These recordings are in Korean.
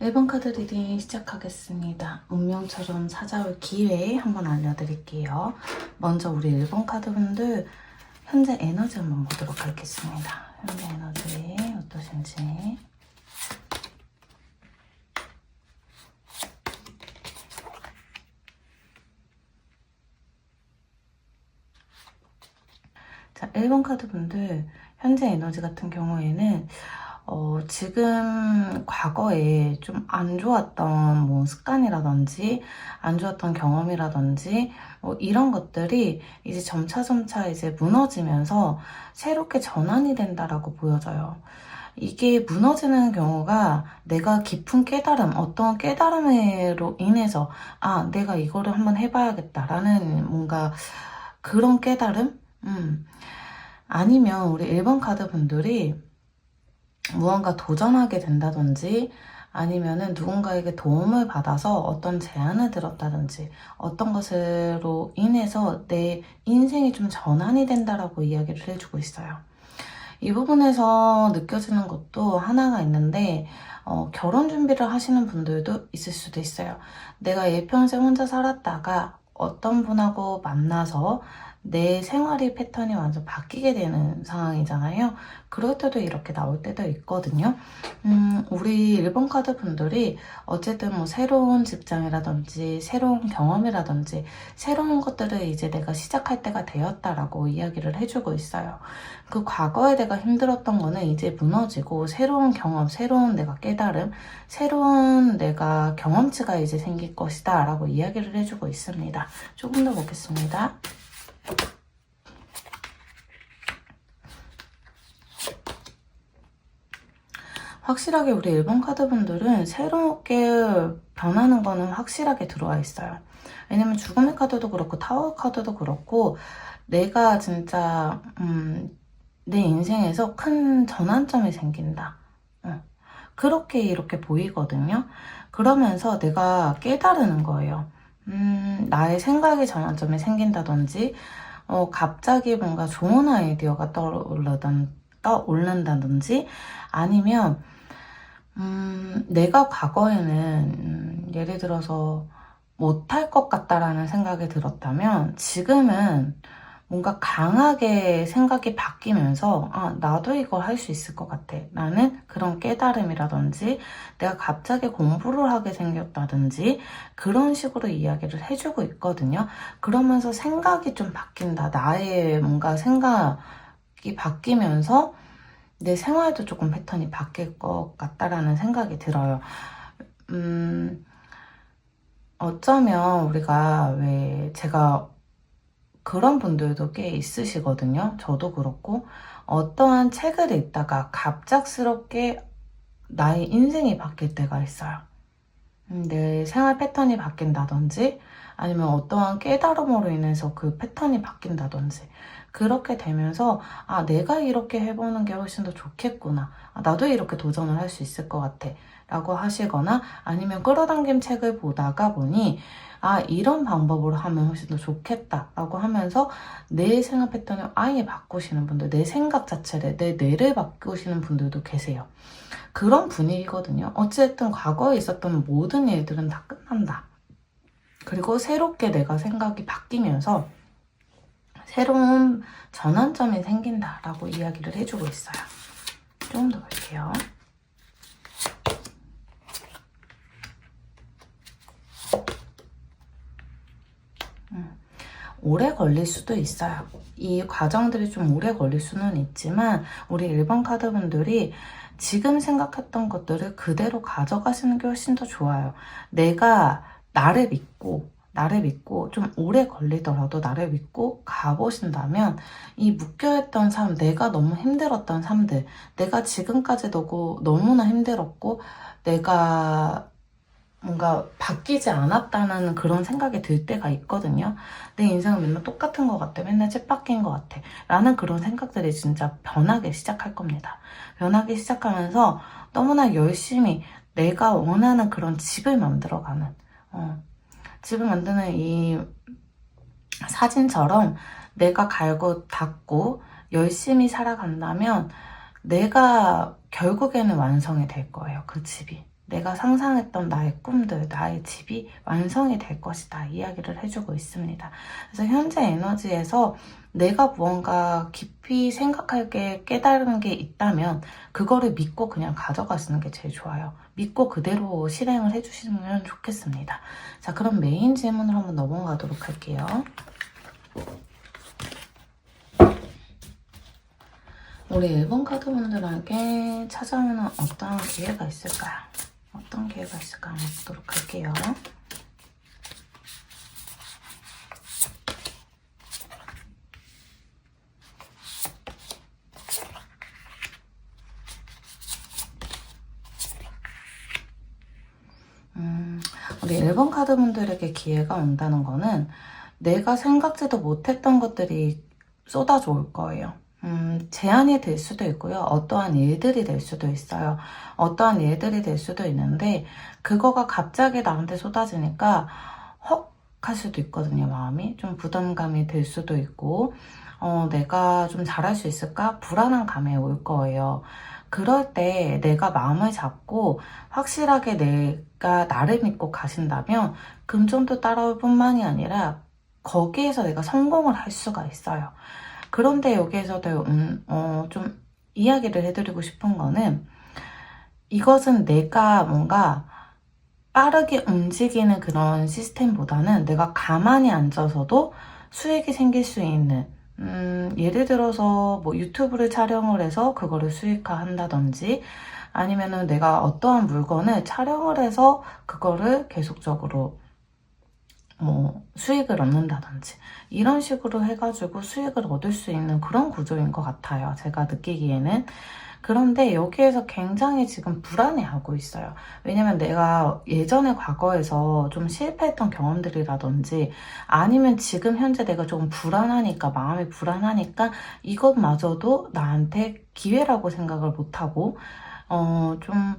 1번 카드 리딩 시작하겠습니다. 운명처럼 찾아올 기회 한번 알려드릴게요. 먼저 우리 1번 카드분들 현재 에너지 한번 보도록 하겠습니다. 현재 에너지 어떠신지. 자, 1번 카드분들 현재 에너지 같은 경우에는 지금 과거에 좀 안 좋았던 뭐 습관이라든지 안 좋았던 경험이라든지 이런 것들이 이제 점차 이제 무너지면서 새롭게 전환이 된다라고 보여져요. 이게 무너지는 경우가 내가 깊은 깨달음, 어떤 깨달음으로 인해서 내가 이거를 한번 해봐야겠다라는 뭔가 그런 깨달음? 아니면 우리 1번 카드 분들이 무언가 도전하게 된다든지 아니면은 누군가에게 도움을 받아서 어떤 제안을 들었다든지 어떤 것으로 인해서 내 인생이 좀 전환이 된다라고 이야기를 해주고 있어요. 이 부분에서 느껴지는 것도 하나가 있는데 결혼 준비를 하시는 분들도 있을 수도 있어요. 내가 일평생 혼자 살았다가 어떤 분하고 만나서 내 생활의 패턴이 완전 바뀌게 되는 상황이잖아요. 그럴 때도 이렇게 나올 때도 있거든요. 우리 1번 카드 분들이 어쨌든 뭐 새로운 직장이라든지 새로운 경험이라든지 새로운 것들을 이제 내가 시작할 때가 되었다라고 이야기를 해주고 있어요. 그 과거에 내가 힘들었던 거는 이제 무너지고 새로운 경험, 새로운 내가 깨달음, 새로운 내가 경험치가 이제 생길 것이다 라고 이야기를 해주고 있습니다. 조금 더 보겠습니다. 확실하게 우리 1번 카드분들은 새롭게 변하는 거는 확실하게 들어와 있어요. 왜냐면 죽음의 카드도 그렇고 타워 카드도 그렇고 내가 진짜 내 인생에서 큰 전환점이 생긴다. 그렇게 이렇게 보이거든요. 그러면서 내가 깨달으는 거예요. 나의 생각의 전환점이 생긴다든지 갑자기 뭔가 좋은 아이디어가 떠오른다든지 아니면 내가 과거에는 예를 들어서 못할 것 같다라는 생각이 들었다면 지금은 뭔가 강하게 생각이 바뀌면서 나도 이걸 할 수 있을 것 같아 라는 그런 깨달음이라든지 내가 갑자기 공부를 하게 생겼다든지 그런 식으로 이야기를 해주고 있거든요. 그러면서 생각이 좀 바뀐다. 나의 뭔가 생각이 바뀌면서 내 생활도 조금 패턴이 바뀔 것 같다라는 생각이 들어요. 어쩌면 우리가 제가 그런 분들도 꽤 있으시거든요. 저도 그렇고 어떠한 책을 읽다가 갑작스럽게 나의 인생이 바뀔 때가 있어요. 내 생활 패턴이 바뀐다든지 아니면 어떠한 깨달음으로 인해서 그 패턴이 바뀐다든지 그렇게 되면서 내가 이렇게 해보는 게 훨씬 더 좋겠구나. 나도 이렇게 도전을 할 수 있을 것 같아 라고 하시거나 아니면 끌어당김 책을 보다가 보니 이런 방법으로 하면 훨씬 더 좋겠다 라고 하면서 내 생활 패턴을 아예 바꾸시는 분들, 내 생각 자체를, 내 뇌를 바꾸시는 분들도 계세요. 그런 분위기거든요. 어쨌든 과거에 있었던 모든 일들은 다 끝난다. 그리고 새롭게 내가 생각이 바뀌면서 새로운 전환점이 생긴다라고 이야기를 해주고 있어요. 좀 더 볼게요. 오래 걸릴 수도 있어요. 이 과정들이 좀 오래 걸릴 수는 있지만 우리 1번 카드분들이 지금 생각했던 것들을 그대로 가져가시는 게 훨씬 더 좋아요. 내가 나를 믿고 좀 오래 걸리더라도 나를 믿고 가보신다면 이 묶여있던 삶, 내가 너무 힘들었던 삶들, 내가 지금까지 너무나 힘들었고 내가 뭔가 바뀌지 않았다는 그런 생각이 들 때가 있거든요. 내 인생은 맨날 똑같은 것 같아. 맨날 쳇바퀴인 것 같아. 라는 그런 생각들이 진짜 변하기 시작할 겁니다. 변하기 시작하면서 너무나 열심히 내가 원하는 그런 집을 만들어가는 집을 만드는 이 사진처럼 내가 갈고 닦고 열심히 살아간다면 내가 결국에는 완성이 될 거예요. 그 집이. 내가 상상했던 나의 꿈들, 나의 집이 완성이 될 것이다 이야기를 해주고 있습니다. 그래서 현재 에너지에서 내가 무언가 깊이 생각하게 깨달은 게 있다면 그거를 믿고 그냥 가져가시는 게 제일 좋아요. 믿고 그대로 실행을 해주시면 좋겠습니다. 자, 그럼 메인 질문을 한번 넘어가도록 할게요. 우리 1번 카드분들에게 찾아오는 어떤 기회가 있을까요? 어떤 기회가 있을까 한번 보도록 할게요. 우리 1번 카드분들에게 기회가 온다는 거는 내가 생각지도 못했던 것들이 쏟아져 올 거예요. 제안이 될 수도 있고요. 어떠한 일들이 될 수도 있어요. 어떠한 일들이 될 수도 있는데 그거가 갑자기 나한테 쏟아지니까 헉 할 수도 있거든요. 마음이 좀 부담감이 들 수도 있고 내가 좀 잘할 수 있을까? 불안한 감이 올 거예요. 그럴 때 내가 마음을 잡고 확실하게 내가 나를 믿고 가신다면 금전도 따라올 뿐만이 아니라 거기에서 내가 성공을 할 수가 있어요. 그런데 여기에서도 좀 이야기를 해드리고 싶은 거는 이것은 내가 뭔가 빠르게 움직이는 그런 시스템보다는 내가 가만히 앉아서도 수익이 생길 수 있는 예를 들어서 뭐 유튜브를 촬영을 해서 그거를 수익화한다든지 아니면은 내가 어떠한 물건을 촬영을 해서 그거를 계속적으로 뭐 수익을 얻는다든지 이런 식으로 해가지고 수익을 얻을 수 있는 그런 구조인 것 같아요. 제가 느끼기에는. 그런데 여기에서 굉장히 지금 불안해하고 있어요. 왜냐면 내가 예전에 과거에서 좀 실패했던 경험들이라든지 아니면 지금 현재 내가 조금 불안하니까 마음이 불안하니까 이것마저도 나한테 기회라고 생각을 못하고 좀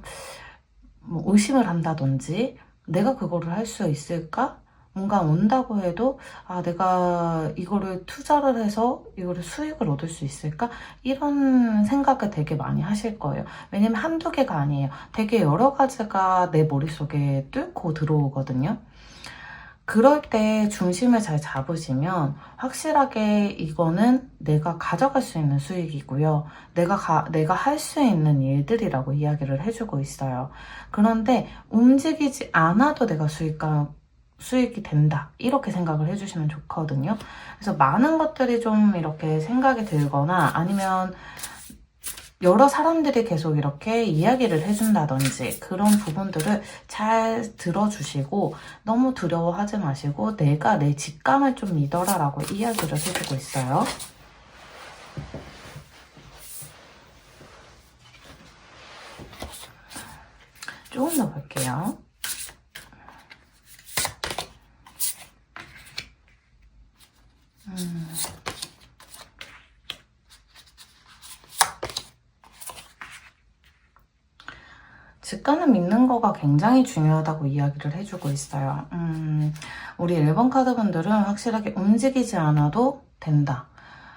뭐 의심을 한다든지 내가 그거를 할 수 있을까? 뭔가 온다고 해도 내가 이거를 투자를 해서 이거를 수익을 얻을 수 있을까? 이런 생각을 되게 많이 하실 거예요. 왜냐면 한두 개가 아니에요. 되게 여러 가지가 내 머릿속에 뚫고 들어오거든요. 그럴 때 중심을 잘 잡으시면 확실하게 이거는 내가 가져갈 수 있는 수익이고요. 내가 할 수 있는 일들이라고 이야기를 해주고 있어요. 그런데 움직이지 않아도 내가 수익이 된다 이렇게 생각을 해주시면 좋거든요. 그래서 많은 것들이 좀 이렇게 생각이 들거나 아니면 여러 사람들이 계속 이렇게 이야기를 해준다든지 그런 부분들을 잘 들어주시고 너무 두려워하지 마시고 내가 내 직감을 좀 믿어라 라고 이야기를 해주고 있어요. 조금 더 볼게요. 직감을 믿는 거가 굉장히 중요하다고 이야기를 해주고 있어요. 우리 1번 카드분들은 확실하게 움직이지 않아도 된다.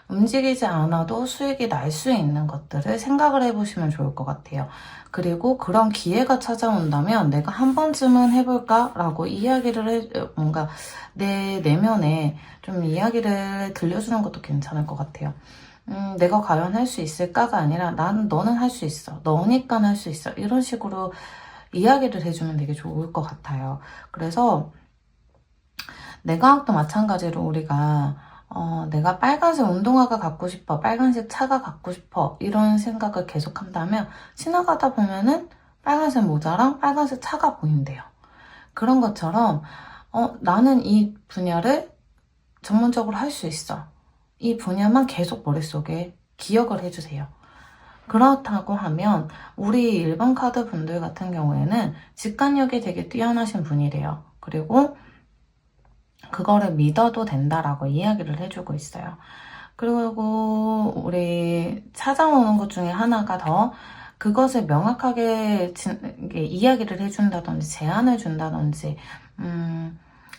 움직이지 않아도 수익이 날 수 있는 것들을 생각을 해보시면 좋을 것 같아요. 그리고 그런 기회가 찾아온다면 내가 한 번쯤은 해볼까? 라고 이야기를 뭔가 내 내면에 좀 이야기를 들려주는 것도 괜찮을 것 같아요. 내가 과연 할 수 있을까가 아니라 너는 할 수 있어. 너니까 할 수 있어. 이런 식으로 이야기를 해주면 되게 좋을 것 같아요. 그래서 내과학도 마찬가지로 우리가 내가 빨간색 운동화가 갖고 싶어, 빨간색 차가 갖고 싶어 이런 생각을 계속 한다면 지나가다 보면은 빨간색 모자랑 빨간색 차가 보인대요. 그런 것처럼 나는 이 분야를 전문적으로 할 수 있어. 이 분야만 계속 머릿속에 기억을 해주세요. 그렇다고 하면 우리 1번 카드 분들 같은 경우에는 직관력이 되게 뛰어나신 분이래요. 그리고 그거를 믿어도 된다라고 이야기를 해주고 있어요. 그리고 우리 찾아오는 것 중에 하나가 더 그것을 명확하게 이야기를 해준다든지 제안을 준다든지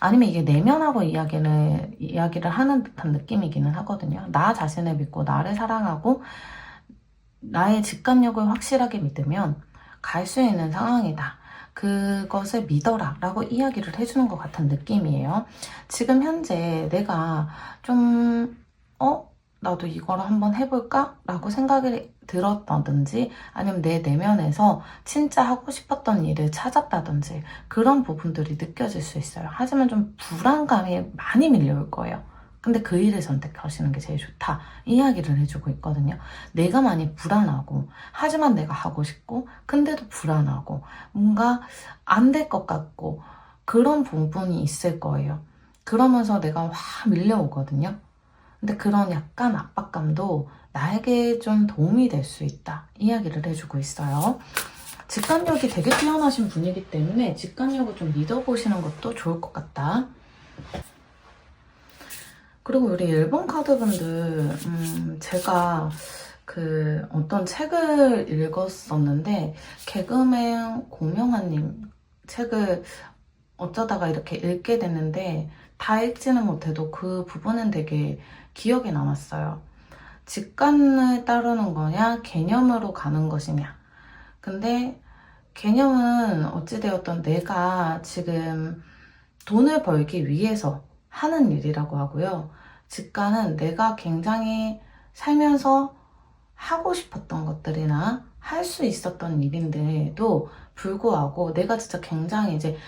아니면 이게 내면하고 이야기를 하는 듯한 느낌이기는 하거든요. 나 자신을 믿고 나를 사랑하고 나의 직관력을 확실하게 믿으면 갈 수 있는 상황이다. 그것을 믿어라 라고 이야기를 해주는 것 같은 느낌이에요. 지금 현재 내가 좀 나도 이거를 한번 해볼까? 라고 생각이 들었다든지 아니면 내 내면에서 진짜 하고 싶었던 일을 찾았다든지 그런 부분들이 느껴질 수 있어요. 하지만 좀 불안감이 많이 밀려올 거예요. 근데 그 일을 선택하시는 게 제일 좋다 이야기를 해주고 있거든요. 내가 많이 불안하고 하지만 내가 하고 싶고 근데도 불안하고 뭔가 안 될 것 같고 그런 부분이 있을 거예요. 그러면서 내가 확 밀려오거든요. 근데 그런 약간 압박감도 나에게 좀 도움이 될 수 있다 이야기를 해주고 있어요. 직관력이 되게 뛰어나신 분이기 때문에 직관력을 좀 믿어보시는 것도 좋을 것 같다. 그리고 우리 1번 카드분들 제가 그 어떤 책을 읽었었는데 개그맨 고명아님 책을 어쩌다가 이렇게 읽게 됐는데 다 읽지는 못해도 그 부분은 되게 기억에 남았어요. 직관을 따르는 거냐 개념으로 가는 것이냐. 근데 개념은 어찌되었던 내가 지금 돈을 벌기 위해서 하는 일이라고 하고요. 직관은 내가 굉장히 살면서 하고 싶었던 것들이나 할 수 있었던 일인데도 불구하고 내가 진짜 굉장히 이제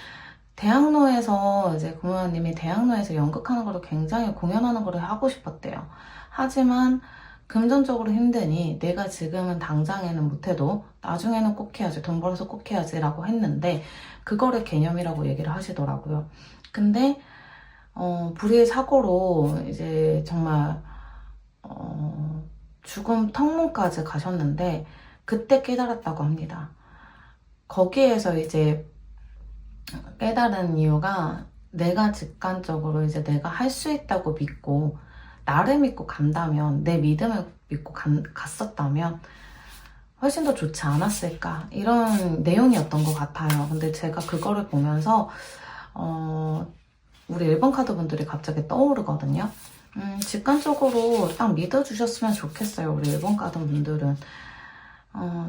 대학로에서 이제 고모님이 대학로에서 연극하는 거를 굉장히 공연하는 거를 하고 싶었대요. 하지만 금전적으로 힘드니 내가 지금은 당장에는 못해도 나중에는 꼭 해야지, 돈 벌어서 꼭 해야지 라고 했는데 그거를 개념이라고 얘기를 하시더라고요. 근데 불의의 사고로 이제 정말 죽음 턱문까지 가셨는데 그때 깨달았다고 합니다. 거기에서 이제 깨달은 이유가 내가 직관적으로 이제 내가 할 수 있다고 믿고 나를 믿고 간다면 내 믿음을 믿고 갔었다면 훨씬 더 좋지 않았을까 이런 내용이었던 것 같아요. 근데 제가 그거를 보면서 우리 1번 카드 분들이 갑자기 떠오르거든요. 직관적으로 딱 믿어주셨으면 좋겠어요. 우리 1번 카드 분들은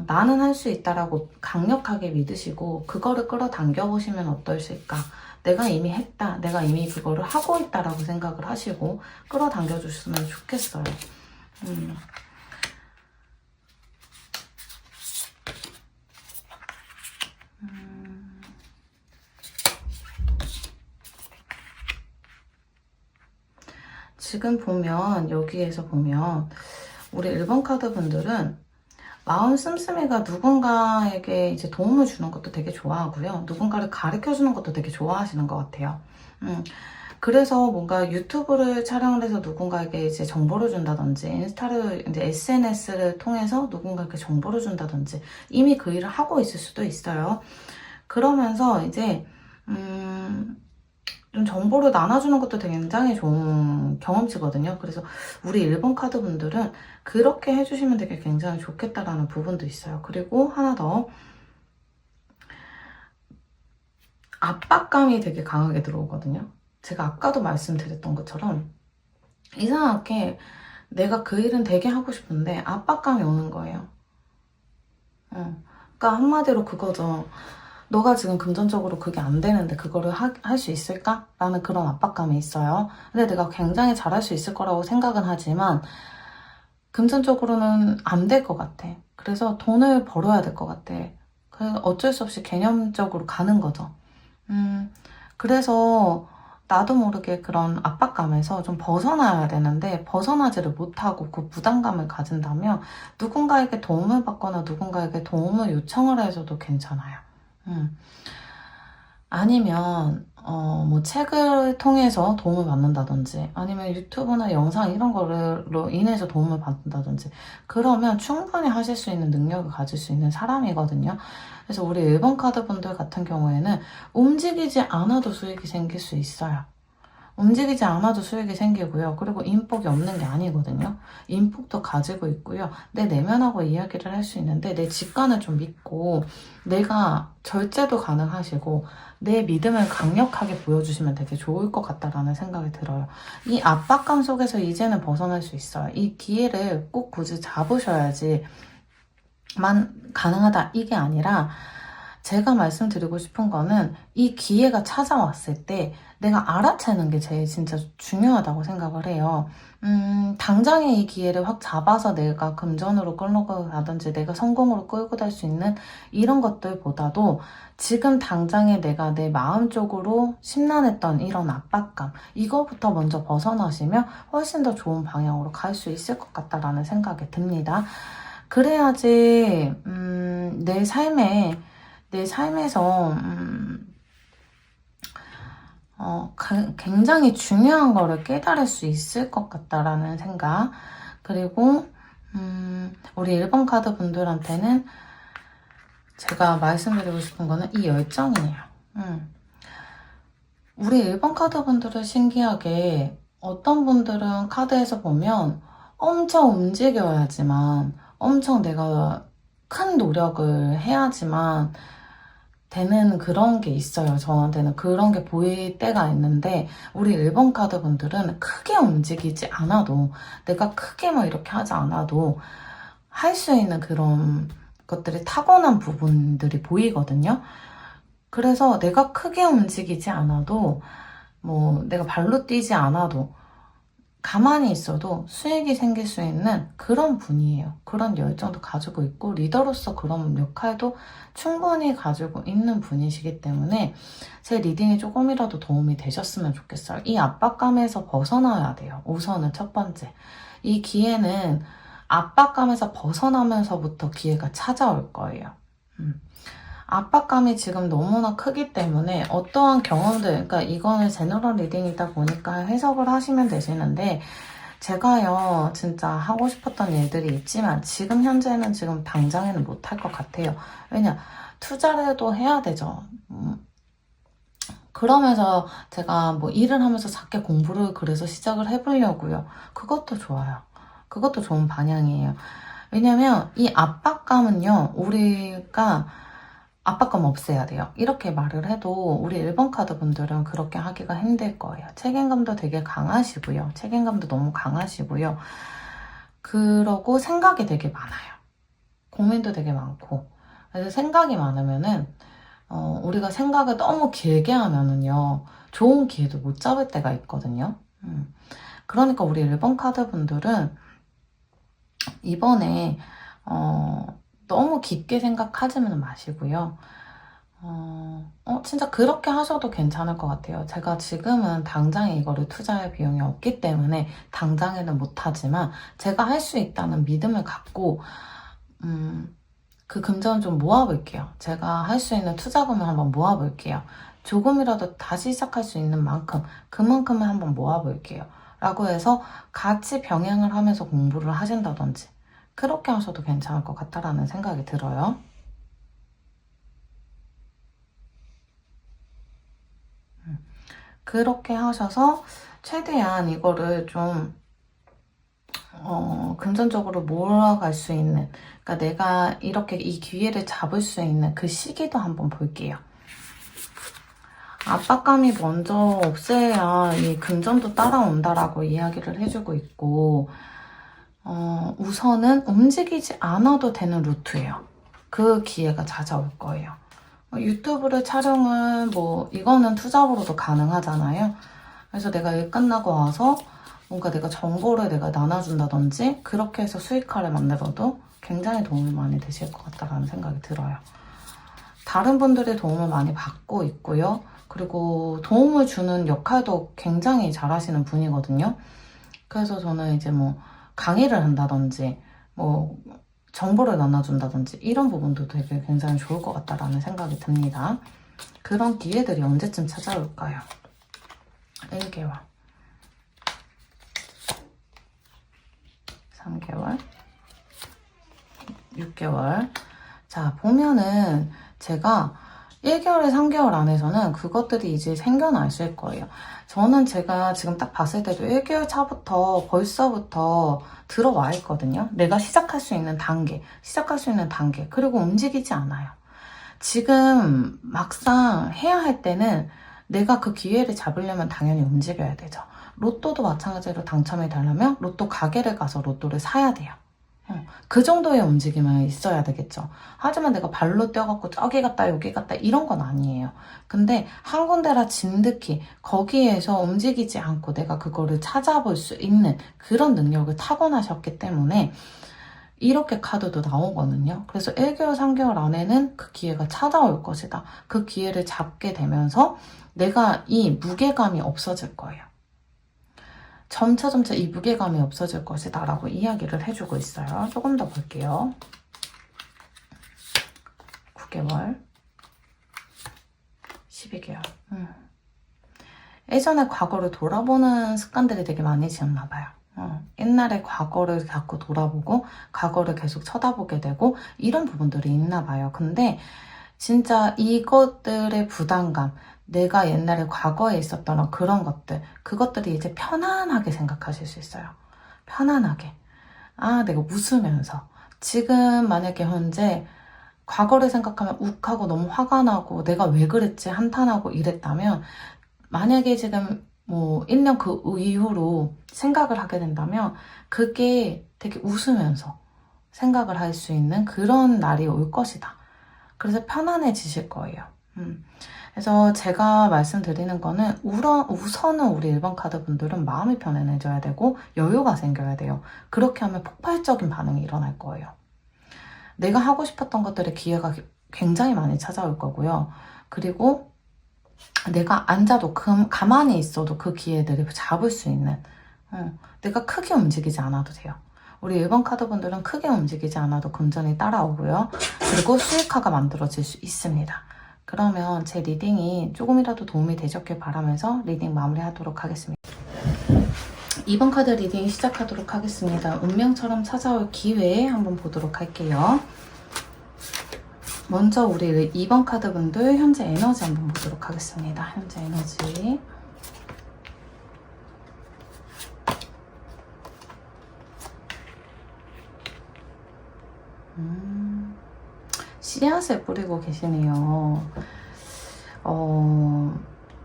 나는 할 수 있다라고 강력하게 믿으시고 그거를 끌어당겨 보시면 어떠실까. 내가 이미 했다, 내가 이미 그거를 하고 있다라고 생각을 하시고 끌어당겨 주셨으면 좋겠어요. 지금 보면 여기에서 보면 우리 1번 카드 분들은 마음 씀씀이가 누군가에게 이제 도움을 주는 것도 되게 좋아하고요. 누군가를 가르쳐 주는 것도 되게 좋아하시는 것 같아요. 그래서 뭔가 유튜브를 촬영을 해서 누군가에게 이제 정보를 준다든지 인스타를 이제 SNS를 통해서 누군가에게 정보를 준다든지 이미 그 일을 하고 있을 수도 있어요. 그러면서 이제 좀 정보를 나눠주는 것도 되게 굉장히 좋은 경험치거든요. 그래서 우리 1번 카드 분들은 그렇게 해주시면 되게 굉장히 좋겠다라는 부분도 있어요. 그리고 하나 더 압박감이 되게 강하게 들어오거든요. 제가 아까도 말씀드렸던 것처럼 이상하게 내가 그 일은 되게 하고 싶은데 압박감이 오는 거예요. 그러니까 한마디로 그거죠. 너가 지금 금전적으로 그게 안 되는데 그거를 할 수 있을까? 라는 그런 압박감이 있어요. 근데 내가 굉장히 잘할 수 있을 거라고 생각은 하지만 금전적으로는 안 될 것 같아. 그래서 돈을 벌어야 될 것 같아. 그래서 어쩔 수 없이 개념적으로 가는 거죠. 그래서 나도 모르게 그런 압박감에서 좀 벗어나야 되는데 벗어나지를 못하고 그 부담감을 가진다면 누군가에게 도움을 받거나 누군가에게 도움을 요청을 해줘도 괜찮아요. 아니면 뭐 책을 통해서 도움을 받는다든지 아니면 유튜브나 영상 이런 거로 인해서 도움을 받는다든지 그러면 충분히 하실 수 있는 능력을 가질 수 있는 사람이거든요. 그래서 우리 1번 카드 분들 같은 경우에는 움직이지 않아도 수익이 생길 수 있어요. 움직이지 않아도 수익이 생기고요. 그리고 인복이 없는 게 아니거든요. 인복도 가지고 있고요. 내 내면하고 이야기를 할 수 있는데 내 직관을 좀 믿고 내가 절제도 가능하시고 내 믿음을 강력하게 보여주시면 되게 좋을 것 같다라는 생각이 들어요. 이 압박감 속에서 이제는 벗어날 수 있어요. 이 기회를 꼭 굳이 잡으셔야지만 가능하다 이게 아니라 제가 말씀드리고 싶은 거는 이 기회가 찾아왔을 때 내가 알아채는 게 제일 진짜 중요하다고 생각을 해요. 당장에 이 기회를 확 잡아서 내가 금전으로 끌고 가든지 내가 성공으로 끌고 갈 수 있는 이런 것들보다도 지금 당장에 내가 내 마음 쪽으로 심란했던 이런 압박감, 이거부터 먼저 벗어나시면 훨씬 더 좋은 방향으로 갈 수 있을 것 같다라는 생각이 듭니다. 그래야지 내 삶에서 굉장히 중요한 거를 깨달을 수 있을 것 같다라는 생각. 그리고 우리 1번 카드 분들한테는 제가 말씀드리고 싶은 거는 이 열정이에요. 우리 1번 카드 분들은 신기하게 어떤 분들은 카드에서 보면 엄청 움직여야지만 엄청 내가 큰 노력을 해야지만 되는 그런 게 있어요. 저한테는 그런 게 보일 때가 있는데 우리 1번 카드 분들은 크게 움직이지 않아도 내가 크게 막 이렇게 하지 않아도 할 수 있는 그런 것들이 타고난 부분들이 보이거든요. 그래서 내가 크게 움직이지 않아도 뭐 내가 발로 뛰지 않아도 가만히 있어도 수익이 생길 수 있는 그런 분이에요. 그런 열정도 가지고 있고 리더로서 그런 역할도 충분히 가지고 있는 분이시기 때문에 제 리딩이 조금이라도 도움이 되셨으면 좋겠어요. 이 압박감에서 벗어나야 돼요. 우선은 첫 번째. 이 기회는 압박감에서 벗어나면서부터 기회가 찾아올 거예요. 압박감이 지금 너무나 크기 때문에 어떠한 경험들, 그러니까 이거는 제너럴 리딩이다 보니까 해석을 하시면 되시는데 제가요 진짜 하고 싶었던 일들이 있지만 지금 현재는 지금 당장에는 못할 것 같아요. 왜냐, 투자라도 해야 되죠. 그러면서 제가 뭐 일을 하면서 작게 공부를 그래서 시작을 해보려고요. 그것도 좋아요. 그것도 좋은 방향이에요. 왜냐면 이 압박감은요, 우리가 압박감 없애야 돼요. 이렇게 말을 해도 우리 1번 카드 분들은 그렇게 하기가 힘들 거예요. 책임감도 되게 강하시고요. 책임감도 너무 강하시고요. 그러고 생각이 되게 많아요. 고민도 되게 많고. 그래서 생각이 많으면은 우리가 생각을 너무 길게 하면은요, 좋은 기회도 못 잡을 때가 있거든요. 그러니까 우리 1번 카드 분들은 이번에 너무 깊게 생각하지는 마시고요. 진짜 그렇게 하셔도 괜찮을 것 같아요. 제가 지금은 당장에 이거를 투자할 비용이 없기 때문에 당장에는 못하지만 제가 할 수 있다는 믿음을 갖고 그 금전을 좀 모아볼게요. 제가 할 수 있는 투자금을 한번 모아볼게요. 조금이라도 다시 시작할 수 있는 만큼 그만큼을 한번 모아볼게요. 라고 해서 같이 병행을 하면서 공부를 하신다든지 그렇게 하셔도 괜찮을 것 같다라는 생각이 들어요. 그렇게 하셔서 최대한 이거를 좀 금전적으로 몰아갈 수 있는, 그러니까 내가 이렇게 이 기회를 잡을 수 있는 그 시기도 한번 볼게요. 압박감이 먼저 없애야 이 금전도 따라온다라고 이야기를 해주고 있고, 우선은 움직이지 않아도 되는 루트예요. 그 기회가 찾아올 거예요. 유튜브를 촬영은 뭐 이거는 투잡으로도 가능하잖아요. 그래서 내가 일 끝나고 와서 뭔가 내가 정보를 내가 나눠준다든지 그렇게 해서 수익화를 만들어도 굉장히 도움이 많이 되실 것 같다라는 생각이 들어요. 다른 분들의 도움을 많이 받고 있고요. 그리고 도움을 주는 역할도 굉장히 잘하시는 분이거든요. 그래서 저는 이제 뭐 강의를 한다든지 뭐 정보를 나눠준다든지 이런 부분도 되게 굉장히 좋을 것 같다라는 생각이 듭니다. 그런 기회들이 언제쯤 찾아올까요? 1개월, 3개월, 6개월. 자, 보면은 제가 1개월에 3개월 안에서는 그것들이 이제 생겨나실 거예요. 저는 제가 지금 딱 봤을 때도 1개월 차부터 벌써부터 들어와 있거든요. 내가 시작할 수 있는 단계, 그리고 움직이지 않아요. 지금 막상 해야 할 때는 내가 그 기회를 잡으려면 당연히 움직여야 되죠. 로또도 마찬가지로 당첨이 되려면 로또 가게를 가서 로또를 사야 돼요. 그 정도의 움직임은 있어야 되겠죠. 하지만 내가 발로 뛰어갖고 저기 갔다 여기 갔다 이런 건 아니에요. 근데 한 군데라 진득히 거기에서 움직이지 않고 내가 그거를 찾아볼 수 있는 그런 능력을 타고나셨기 때문에 이렇게 카드도 나오거든요. 그래서 1개월, 3개월 안에는 그 기회가 찾아올 것이다. 그 기회를 잡게 되면서 내가 이 무게감이 없어질 거예요. 점차 이 무게감이 없어질 것이다 라고 이야기를 해주고 있어요. 조금 더 볼게요. 9개월 12개월 예전에 과거를 돌아보는 습관들이 되게 많이 지었나 봐요. 옛날에 과거를 자꾸 돌아보고 과거를 계속 쳐다보게 되고 이런 부분들이 있나 봐요. 근데 진짜 이것들의 부담감, 내가 옛날에 과거에 있었던 그런 것들, 그것들이 이제 편안하게 생각하실 수 있어요. 편안하게. 아, 내가 웃으면서. 지금 만약에 현재 과거를 생각하면 욱하고 너무 화가 나고 내가 왜 그랬지 한탄하고 이랬다면 만약에 지금 뭐 1년 그 이후로 생각을 하게 된다면 그게 되게 웃으면서 생각을 할 수 있는 그런 날이 올 것이다. 그래서 편안해지실 거예요. 그래서 제가 말씀드리는 거는 우선은 우리 1번 카드 분들은 마음이 편안해져야 되고 여유가 생겨야 돼요. 그렇게 하면 폭발적인 반응이 일어날 거예요. 내가 하고 싶었던 것들의 기회가 굉장히 많이 찾아올 거고요. 그리고 내가 앉아도 가만히 있어도 그 기회들을 잡을 수 있는 내가 크게 움직이지 않아도 돼요. 우리 1번 카드 분들은 크게 움직이지 않아도 금전이 따라오고요. 그리고 수익화가 만들어질 수 있습니다. 그러면 제 리딩이 조금이라도 도움이 되셨길 바라면서 리딩 마무리하도록 하겠습니다. 2번 카드 리딩 시작하도록 하겠습니다. 운명처럼 찾아올 기회 한번 보도록 할게요. 먼저 우리 2번 카드 분들 현재 에너지 한번 보도록 하겠습니다. 현재 에너지. 씨앗을 뿌리고 계시네요.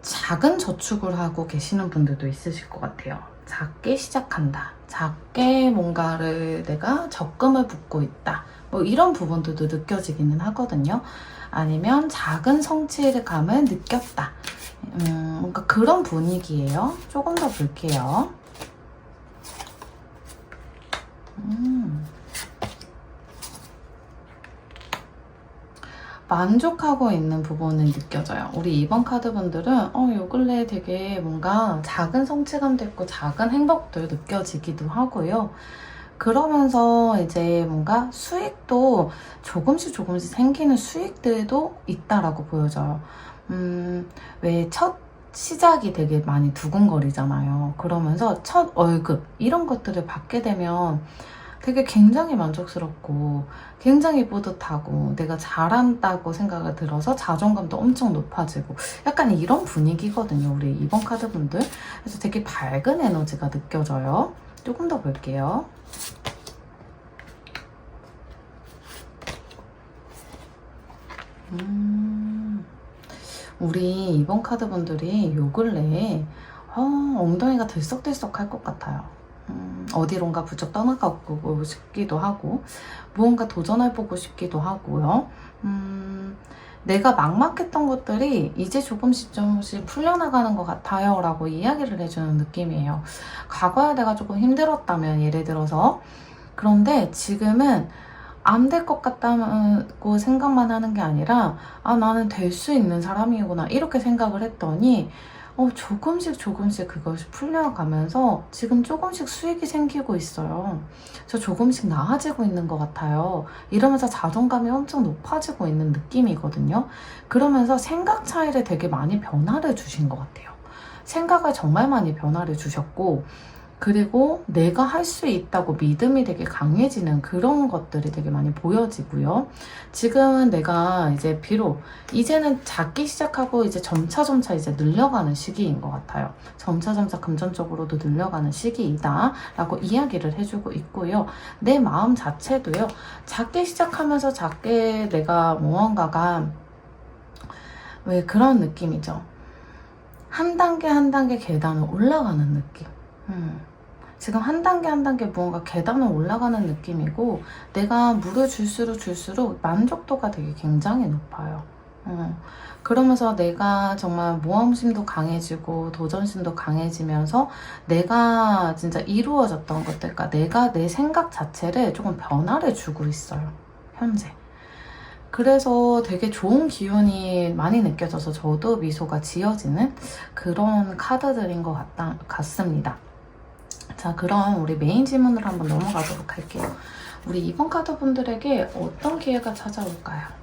작은 저축을 하고 계시는 분들도 있으실 것 같아요. 작게 시작한다. 작게 뭔가를 내가 적금을 붓고 있다. 뭐 이런 부분들도 느껴지기는 하거든요. 아니면 작은 성취감을 느꼈다. 뭔가 그런 분위기예요. 조금 더 볼게요. 만족하고 있는 부분은 느껴져요. 우리 2번 카드 분들은 요 근래 되게 뭔가 작은 성취감도 있고 작은 행복도 느껴지기도 하고요. 그러면서 이제 뭔가 수익도 조금씩 생기는 수익들도 있다라고 보여져요. 왜 첫 시작이 되게 많이 두근거리잖아요. 그러면서 첫 월급 이런 것들을 받게 되면 되게 굉장히 만족스럽고 굉장히 뿌듯하고 내가 잘한다고 생각이 들어서 자존감도 엄청 높아지고 약간 이런 분위기거든요. 우리 2번 카드 분들. 그래서 되게 밝은 에너지가 느껴져요. 조금 더 볼게요. 우리 2번 카드 분들이 요 근래에 엉덩이가 들썩들썩 할 것 같아요. 어디론가 부쩍 떠나가고 싶기도 하고 무언가 도전해보고 싶기도 하고요. 내가 막막했던 것들이 이제 조금씩 풀려나가는 것 같아요 라고 이야기를 해주는 느낌이에요. 과거에 내가 조금 힘들었다면 예를 들어서 그런데 지금은 안 될 것 같다고 생각만 하는 게 아니라 나는 될 수 있는 사람이구나 이렇게 생각을 했더니 조금씩 그것이 풀려가면서 지금 조금씩 수익이 생기고 있어요. 저 조금씩 나아지고 있는 것 같아요. 이러면서 자존감이 엄청 높아지고 있는 느낌이거든요. 그러면서 생각 차이를 되게 많이 변화를 주신 것 같아요. 생각을 정말 많이 변화를 주셨고 그리고 내가 할 수 있다고 믿음이 되게 강해지는 그런 것들이 되게 많이 보여지고요. 지금은 내가 이제 비록 이제는 작기 시작하고 이제 점차 이제 늘려가는 시기인 것 같아요. 점차 금전적으로도 늘려가는 시기이다 라고 이야기를 해주고 있고요. 내 마음 자체도요. 작게 시작하면서 작게 내가 무언가가 왜 그런 느낌이죠. 한 단계 계단을 올라가는 느낌. 지금 한 단계 한 단계 무언가 계단을 올라가는 느낌이고 내가 물을 줄수록 만족도가 되게 굉장히 높아요. 그러면서 내가 정말 모험심도 강해지고 도전심도 강해지면서 내가 진짜 이루어졌던 것들, 그러니까 내가 내 생각 자체를 조금 변화를 주고 있어요, 현재. 그래서 되게 좋은 기운이 많이 느껴져서 저도 미소가 지어지는 그런 카드들인 것 같습니다. 자, 그럼 우리 메인 질문으로 한번 넘어가도록 할게요. 우리 이번 카드 분들에게 어떤 기회가 찾아올까요?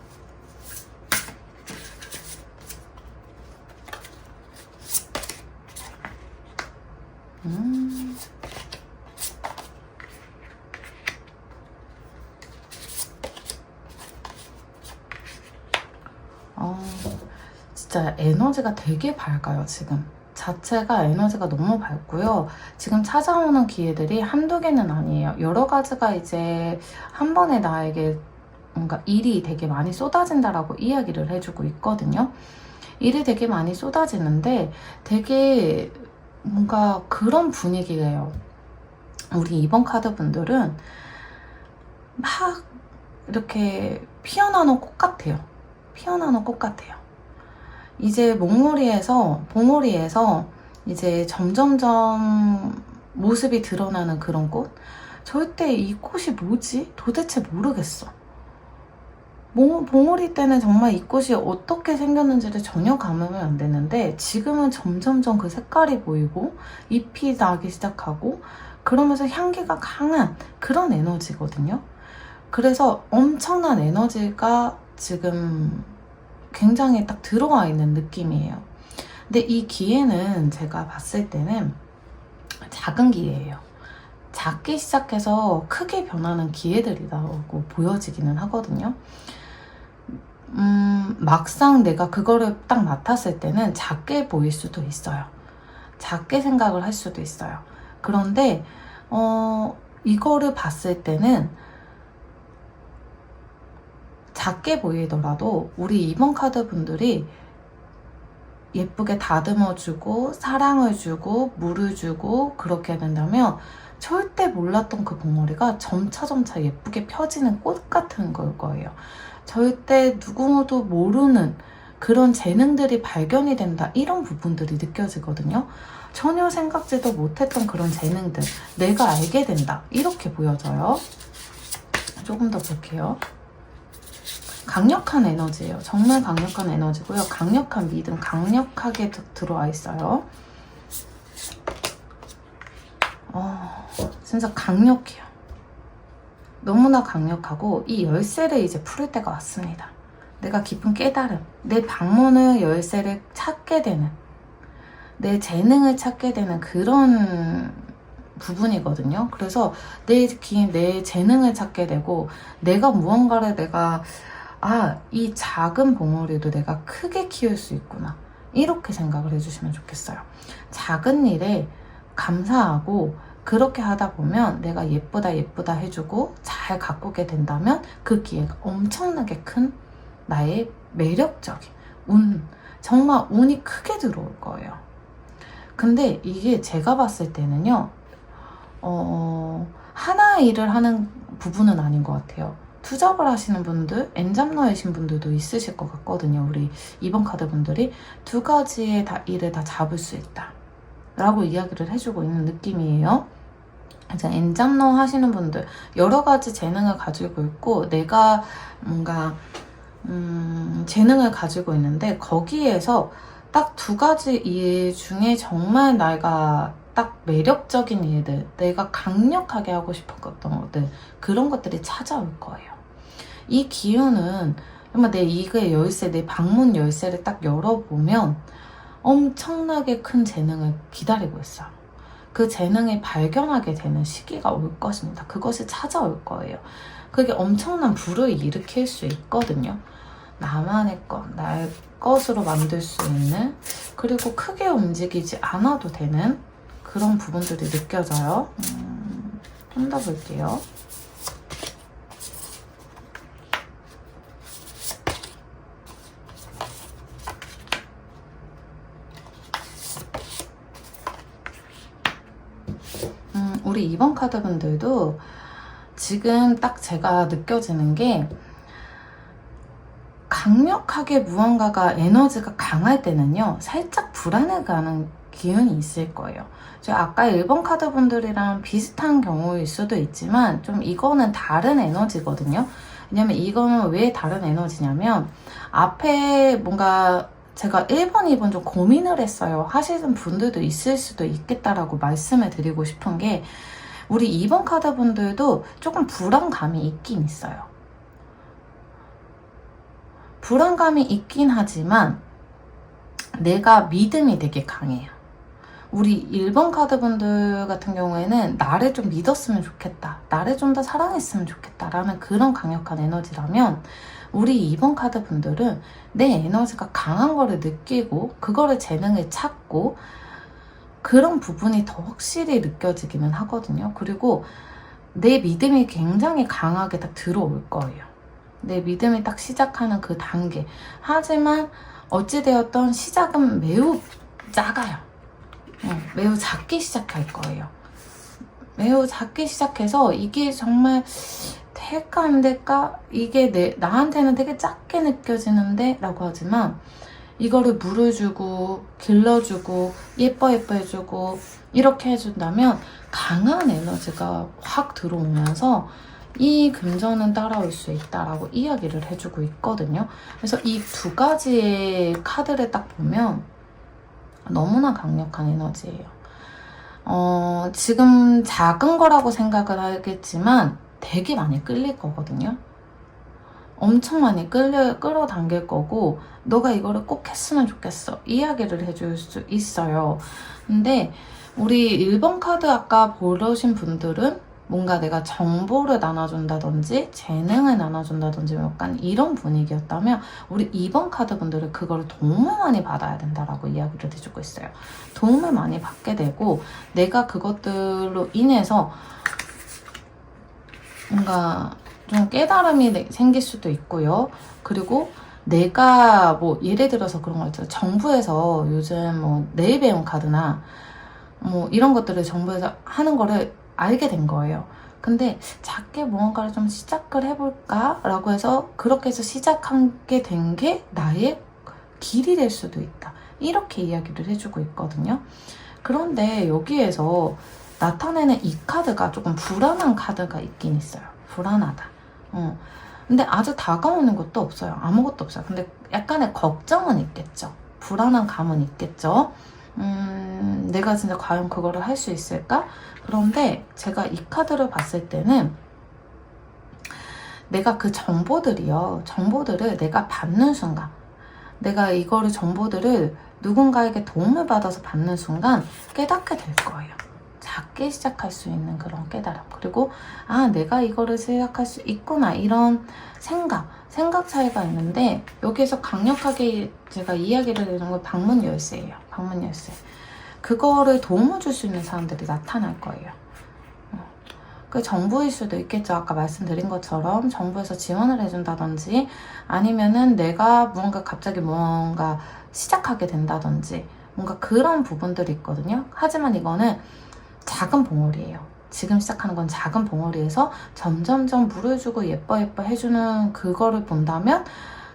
진짜 에너지가 되게 밝아요, 지금. 자체가 에너지가 너무 밝고요. 지금 찾아오는 기회들이 한두 개는 아니에요. 여러 가지가 이제 한 번에 나에게 뭔가 일이 되게 많이 쏟아진다라고 이야기를 해주고 있거든요. 일이 되게 많이 쏟아지는데 되게 뭔가 그런 분위기예요. 우리 이번 카드 분들은 막 이렇게 피어나는 꽃 같아요. 피어나는 꽃 같아요. 이제 봉우리에서 이제 점점점 모습이 드러나는 그런 꽃? 절대 이 꽃이 뭐지? 도대체 모르겠어. 봉우리 때는 정말 이 꽃이 어떻게 생겼는지를 전혀 감흥이 안 되는데 지금은 점점점 그 색깔이 보이고 잎이 나기 시작하고 그러면서 향기가 강한 그런 에너지거든요. 그래서 엄청난 에너지가 지금 굉장히 딱 들어와 있는 느낌이에요. 근데 이 기회는 제가 봤을 때는 작은 기회예요. 작게 시작해서 크게 변하는 기회들이라고 보여지기는 하거든요. 막상 내가 그거를 딱 맡았을 때는 작게 보일 수도 있어요. 작게 생각을 할 수도 있어요. 그런데 이거를 봤을 때는 작게 보이더라도 우리 이번 카드 분들이 예쁘게 다듬어주고 사랑을 주고 물을 주고 그렇게 된다면 절대 몰랐던 그 봉우리가 점차 예쁘게 펴지는 꽃 같은 걸 거예요. 절대 누구도 모르는 그런 재능들이 발견이 된다, 이런 부분들이 느껴지거든요. 전혀 생각지도 못했던 그런 재능들 내가 알게 된다, 이렇게 보여져요. 조금 더 볼게요. 강력한 에너지예요. 정말 강력한 에너지고요. 강력한 믿음, 강력하게 들어와 있어요. 진짜 강력해요. 너무나 강력하고 이 열쇠를 이제 풀을 때가 왔습니다. 내가 깊은 깨달음, 내 방문을 열쇠를 찾게 되는, 내 재능을 찾게 되는 그런 부분이거든요. 그래서 내 재능을 찾게 되고 내가 무언가를 이 작은 봉우리도 내가 크게 키울 수 있구나, 이렇게 생각을 해주시면 좋겠어요. 작은 일에 감사하고 그렇게 하다 보면 내가 예쁘다 해주고 잘 가꾸게 된다면 그 기회가 엄청나게 큰 나의 매력적인 정말 운이 크게 들어올 거예요. 근데 이게 제가 봤을 때는요, 하나의 일을 하는 부분은 아닌 것 같아요. 투잡을 하시는 분들, 엔잡러이신 분들도 있으실 것 같거든요. 우리 이번 카드 분들이 두 가지의 일을 다 잡을 수 있다 라고 이야기를 해주고 있는 느낌이에요. 이제 엔잡러 하시는 분들, 여러 가지 재능을 가지고 있고 내가 뭔가 재능을 가지고 있는데 거기에서 딱 두 가지 일 중에 정말 내가 딱 매력적인 일들, 내가 강력하게 하고 싶었던 것들, 그런 것들이 찾아올 거예요. 이 기운은 정말 내 방문 열쇠를 딱 열어보면 엄청나게 큰 재능을 기다리고 있어요. 그 재능을 발견하게 되는 시기가 올 것입니다. 그것이 찾아올 거예요. 그게 엄청난 불을 일으킬 수 있거든요. 나만의 것, 나의 것으로 만들 수 있는, 그리고 크게 움직이지 않아도 되는 그런 부분들이 느껴져요. 좀 더 볼게요. 우리 2번 카드 분들도 지금 딱 제가 느껴지는 게 강력하게 무언가가 에너지가 강할 때는요 살짝 불안해가는 기운이 있을 거예요. 제가 아까 1번 카드 분들이랑 비슷한 경우일 수도 있지만 좀 이거는 다른 에너지거든요. 왜냐면 이거는 왜 다른 에너지냐면 앞에 뭔가 제가 1번, 2번 좀 고민을 했어요 하시는 분들도 있을 수도 있겠다라고 말씀을 드리고 싶은 게 우리 2번 카드 분들도 조금 불안감이 있긴 있어요. 불안감이 있긴 하지만 내가 믿음이 되게 강해요. 우리 1번 카드 분들 같은 경우에는 나를 좀 믿었으면 좋겠다, 나를 좀 더 사랑했으면 좋겠다 라는 그런 강력한 에너지라면 우리 2번 카드 분들은 내 에너지가 강한 거를 느끼고 그거를 재능을 찾고 그런 부분이 더 확실히 느껴지기는 하거든요. 그리고 내 믿음이 굉장히 강하게 딱 들어올 거예요. 내 믿음이 딱 시작하는 그 단계. 하지만 어찌되었던 시작은 매우 작아요. 매우 작게 시작할 거예요. 매우 작게 시작해서 이게 정말 될까 안 될까? 이게 나한테는 되게 작게 느껴지는데? 라고 하지만 이거를 물을 주고 길러주고 예뻐 해주고 이렇게 해준다면 강한 에너지가 확 들어오면서 이 금전은 따라올 수 있다라고 이야기를 해주고 있거든요. 그래서 이 두 가지의 카드를 딱 보면 너무나 강력한 에너지예요. 지금 작은 거라고 생각을 하겠지만 되게 많이 끌릴 거거든요. 엄청 많이 끌어당길 거고 너가 이거를 꼭 했으면 좋겠어 이야기를 해줄 수 있어요. 근데 우리 1번 카드 아까 보러신 분들은 뭔가 내가 정보를 나눠준다든지 재능을 나눠준다든지 약간 이런 분위기였다면 우리 2번 카드 분들은 그거를 도움을 많이 받아야 된다라고 이야기를 해주고 있어요. 도움을 많이 받게 되고 내가 그것들로 인해서 뭔가 좀 깨달음이 생길 수도 있고요. 그리고 내가 뭐 예를 들어서 그런 거 있잖아요. 정부에서 요즘 뭐 내일 배움 카드나 뭐 이런 것들을 정부에서 하는 거를 알게 된 거예요. 근데 작게 무언가를 좀 시작을 해볼까? 라고 해서 그렇게 해서 시작하게 된 게 나의 길이 될 수도 있다. 이렇게 이야기를 해주고 있거든요. 그런데 여기에서 나타내는 이 카드가 조금 불안한 카드가 있긴 있어요. 불안하다. 근데 아주 다가오는 것도 없어요. 아무것도 없어요. 근데 약간의 걱정은 있겠죠. 불안한 감은 있겠죠. 내가 진짜 과연 그거를 할 수 있을까? 그런데 제가 이 카드를 봤을 때는 내가 그 정보들을 내가 받는 순간 내가 이거를 정보들을 누군가에게 도움을 받아서 받는 순간 깨닫게 될 거예요. 작게 시작할 수 있는 그런 깨달음. 그리고 내가 이거를 시작할 수 있구나 이런 생각 차이가 있는데 여기에서 강력하게 제가 이야기를 해주는 건 방문 열쇠예요. 방문 열쇠. 그거를 도움을 줄 수 있는 사람들이 나타날 거예요. 그 정부일 수도 있겠죠. 아까 말씀드린 것처럼 정부에서 지원을 해준다든지 아니면은 내가 갑자기 무언가 시작하게 된다든지 뭔가 그런 부분들이 있거든요. 하지만 이거는 작은 봉우리예요. 지금 시작하는 건 작은 봉우리에서 점점점 물을 주고 예뻐 해주는 그거를 본다면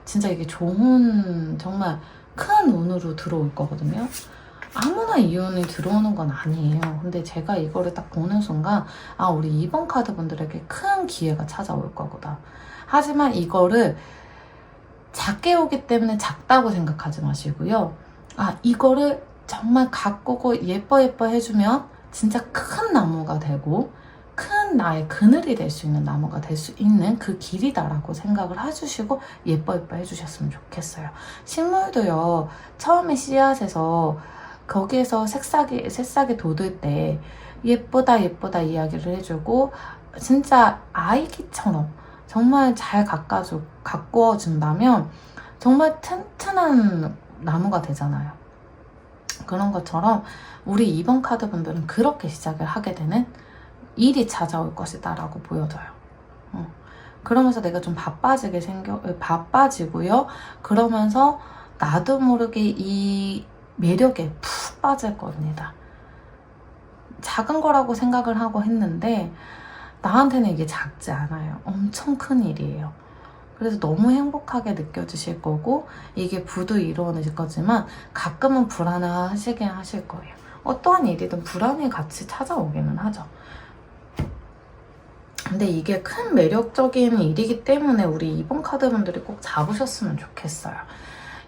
진짜 이게 좋은 정말 큰 운으로 들어올 거거든요. 아무나 이 운이 들어오는 건 아니에요. 근데 제가 이거를 딱 보는 순간 우리 2번 카드 분들에게 큰 기회가 찾아올 거구나. 하지만 이거를 작게 오기 때문에 작다고 생각하지 마시고요. 이거를 정말 가꾸고 예뻐 해주면 진짜 큰 나무가 되고 큰 나의 그늘이 될 수 있는 나무가 될 수 있는 그 길이다라고 생각을 해주시고 예뻐 해주셨으면 좋겠어요. 식물도요. 처음에 씨앗에서 거기에서 새싹이 돋을 때 예쁘다 이야기를 해주고 진짜 아이기처럼 정말 잘 가꾸어준다면 정말 튼튼한 나무가 되잖아요. 그런 것처럼 우리 2번 카드 분들은 그렇게 시작을 하게 되는 일이 찾아올 것이다 라고 보여져요. 그러면서 내가 좀 바빠지고요. 그러면서 나도 모르게 이 매력에 푹 빠질 겁니다. 작은 거라고 생각을 하고 했는데 나한테는 이게 작지 않아요. 엄청 큰 일이에요. 그래서 너무 행복하게 느껴지실 거고 이게 부도 이루어질 거지만 가끔은 불안해하시긴 하실 거예요. 어떠한 일이든 불안이 같이 찾아오기는 하죠. 근데 이게 큰 매력적인 일이기 때문에 우리 2번 카드 분들이 꼭 잡으셨으면 좋겠어요.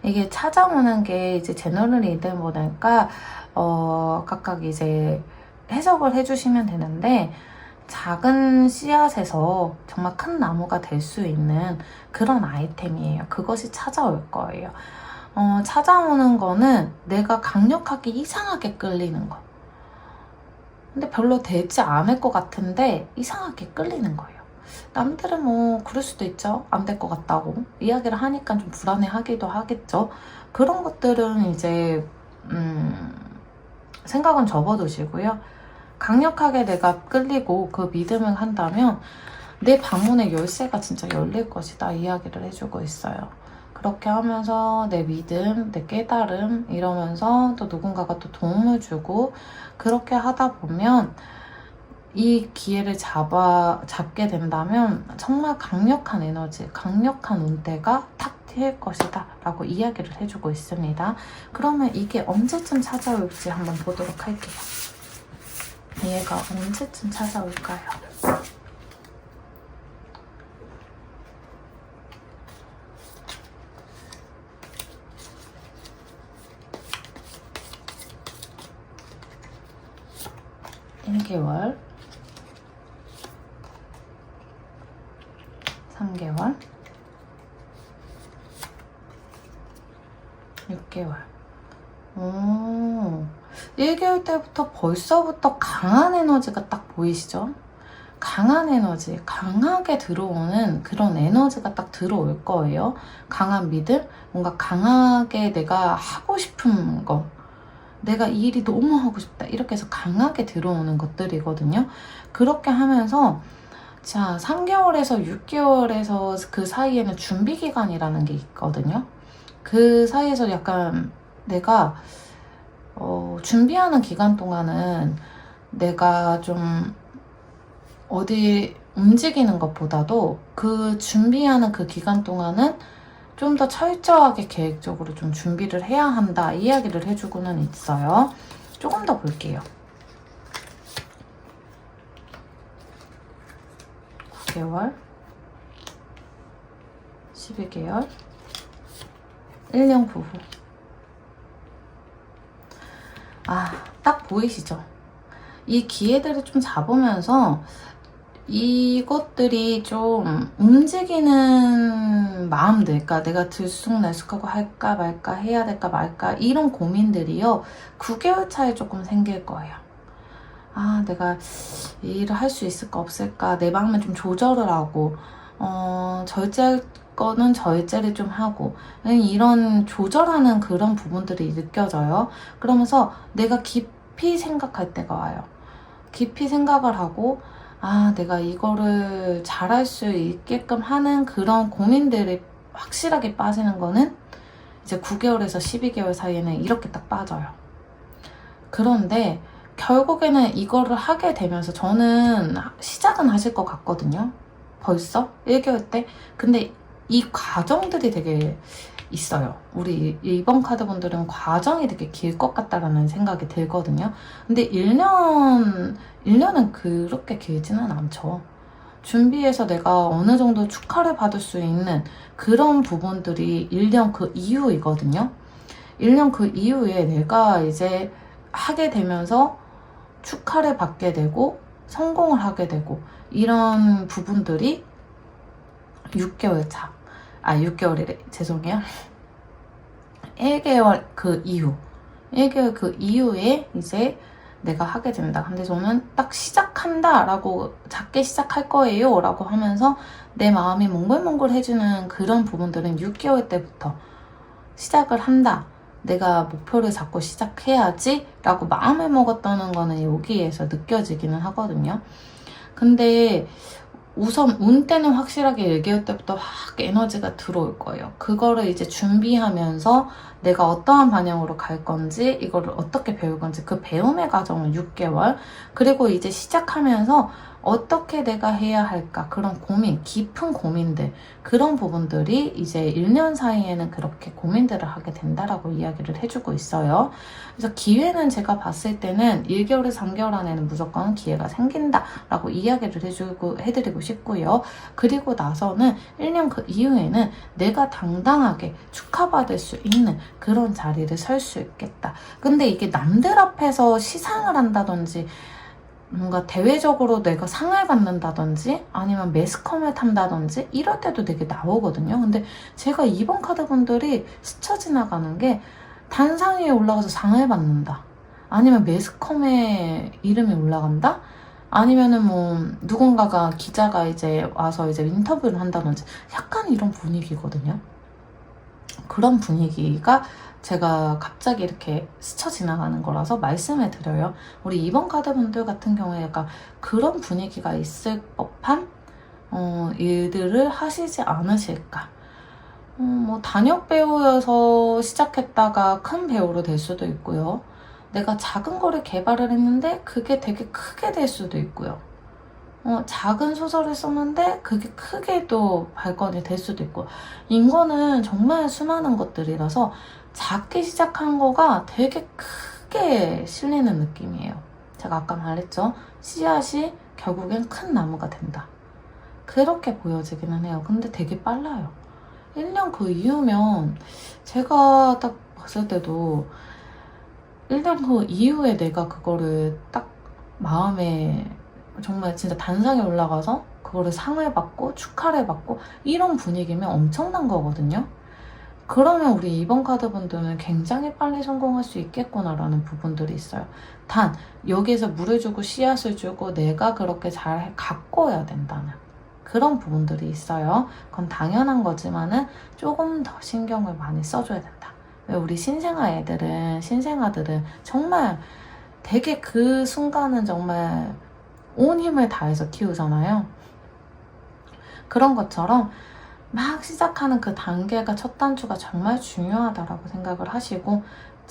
이게 찾아오는 게 이제 제너럴 리듬보니까 각각 이제 해석을 해주시면 되는데 작은 씨앗에서 정말 큰 나무가 될 수 있는 그런 아이템이에요. 그것이 찾아올 거예요. 찾아오는 거는 내가 강력하게 이상하게 끌리는 거. 근데 별로 되지 않을 것 같은데 이상하게 끌리는 거예요. 남들은 뭐 그럴 수도 있죠. 안 될 것 같다고 이야기를 하니까 좀 불안해하기도 하겠죠. 그런 것들은 이제 생각은 접어두시고요. 강력하게 내가 끌리고 그 믿음을 한다면 내 방문의 열쇠가 진짜 열릴 것이다 이야기를 해주고 있어요. 그렇게 하면서 내 믿음, 내 깨달음 이러면서 또 누군가가 또 도움을 주고 그렇게 하다 보면 이 기회를 잡게 된다면 정말 강력한 에너지, 강력한 운대가 탁 트일 것이다 라고 이야기를 해주고 있습니다. 그러면 이게 언제쯤 찾아올지 한번 보도록 할게요. 얘가 언제쯤 찾아올까요? (1개월) 3개월 6개월 1개월 때부터 벌써부터 강한 에너지가 딱 보이시죠? 강한 에너지, 강하게 들어오는 그런 에너지가 딱 들어올 거예요. 강한 믿음, 뭔가 강하게 내가 하고 싶은 거, 내가 이 일이 너무 하고 싶다 이렇게 해서 강하게 들어오는 것들이거든요. 그렇게 하면서 자 3개월에서 6개월에서 그 사이에는 준비 기간이라는 게 있거든요. 그 사이에서 약간 내가 준비하는 기간 동안은 내가 좀 어디 움직이는 것보다도 그 준비하는 그 기간 동안은 좀 더 철저하게 계획적으로 좀 준비를 해야 한다 이야기를 해주고는 있어요. 조금 더 볼게요. 9개월 12개월 1년 후 딱 보이시죠? 이 기회들을 좀 잡으면서 이것들이 좀 움직이는 마음들, 그러니까 내가 들쑥날쑥하고 할까 말까 해야 될까 말까 이런 고민들이요 9개월 차에 조금 생길 거예요. 내가 이 일을 할 수 있을까 없을까, 내 마음을 좀 조절을 하고 절제할 거는 절제를 좀 하고 이런 조절하는 그런 부분들이 느껴져요. 그러면서 내가 깊이 생각할 때가 와요. 깊이 생각을 하고 내가 이거를 잘할 수 있게끔 하는 그런 고민들이 확실하게 빠지는 거는 이제 9개월에서 12개월 사이에는 이렇게 딱 빠져요. 그런데 결국에는 이거를 하게 되면서 저는 시작은 하실 것 같거든요. 벌써 1개월 때. 근데 이 과정들이 되게 있어요. 우리 2번 카드 분들은 과정이 되게 길 것 같다라는 생각이 들거든요. 근데 1년은 그렇게 길지는 않죠. 준비해서 내가 어느 정도 축하를 받을 수 있는 그런 부분들이 1년 그 이후이거든요. 1년 그 이후에 내가 이제 하게 되면서 축하를 받게 되고 성공을 하게 되고 이런 부분들이 6개월 차. 6개월이래. 죄송해요. 1개월 그 이후. 1개월 그 이후에 이제 내가 하게 된다. 근데 저는 딱 시작한다 라고 작게 시작할 거예요 라고 하면서 내 마음이 몽글몽글해지는 그런 부분들은 6개월 때부터 시작을 한다. 내가 목표를 잡고 시작해야지 라고 마음을 먹었다는 거는 여기에서 느껴지기는 하거든요. 근데 우선 운 때는 확실하게 1개월 때부터 확 에너지가 들어올 거예요. 그거를 이제 준비하면서 내가 어떠한 방향으로 갈 건지, 이거를 어떻게 배울 건지, 그 배움의 과정은 6개월. 그리고 이제 시작하면서 어떻게 내가 해야 할까, 그런 고민, 깊은 고민들, 그런 부분들이 이제 1년 사이에는 그렇게 고민들을 하게 된다라고 이야기를 해주고 있어요. 그래서 기회는 제가 봤을 때는 1개월에서 3개월 안에는 무조건 기회가 생긴다라고 이야기를 해드리고 싶고요. 그리고 나서는 1년 그 이후에는 내가 당당하게 축하받을 수 있는 그런 자리를 설 수 있겠다. 근데 이게 남들 앞에서 시상을 한다든지, 뭔가 대외적으로 내가 상을 받는다든지 아니면 매스컴을 탄다든지 이럴 때도 되게 나오거든요. 근데 제가 2번 카드 분들이 스쳐 지나가는 게 단상 위에 올라가서 상을 받는다, 아니면 매스컴에 이름이 올라간다, 아니면은 뭐 누군가가 기자가 이제 와서 이제 인터뷰를 한다든지 약간 이런 분위기거든요. 그런 분위기가 제가 갑자기 이렇게 스쳐 지나가는 거라서 말씀을 드려요. 우리 2번 카드 분들 같은 경우에 약간 그런 분위기가 있을 법한 일들을 하시지 않으실까. 뭐 단역 배우여서 시작했다가 큰 배우로 될 수도 있고요. 내가 작은 거를 개발을 했는데 그게 되게 크게 될 수도 있고요. 작은 소설을 썼는데 그게 크게 또 발전이 될 수도 있고, 인거는 정말 수많은 것들이라서 작게 시작한 거가 되게 크게 실리는 느낌이에요. 제가 아까 말했죠. 씨앗이 결국엔 큰 나무가 된다. 그렇게 보여지기는 해요. 근데 되게 빨라요. 1년 그 이후면, 제가 딱 봤을 때도 1년 그 이후에 내가 그거를 딱 마음에 정말 진짜 단상에 올라가서 그거를 상을 받고 축하를 받고 이런 분위기면 엄청난 거거든요. 그러면 우리 2번 카드 분들은 굉장히 빨리 성공할 수 있겠구나라는 부분들이 있어요. 단 여기에서 물을 주고 씨앗을 주고 내가 그렇게 잘 가꿔야 된다는 그런 부분들이 있어요. 그건 당연한 거지만은 조금 더 신경을 많이 써줘야 된다. 왜 우리 신생아들은 정말 되게 그 순간은 정말 온 힘을 다해서 키우잖아요. 그런 것처럼 막 시작하는 그 단계가, 첫 단추가 정말 중요하다라고 생각을 하시고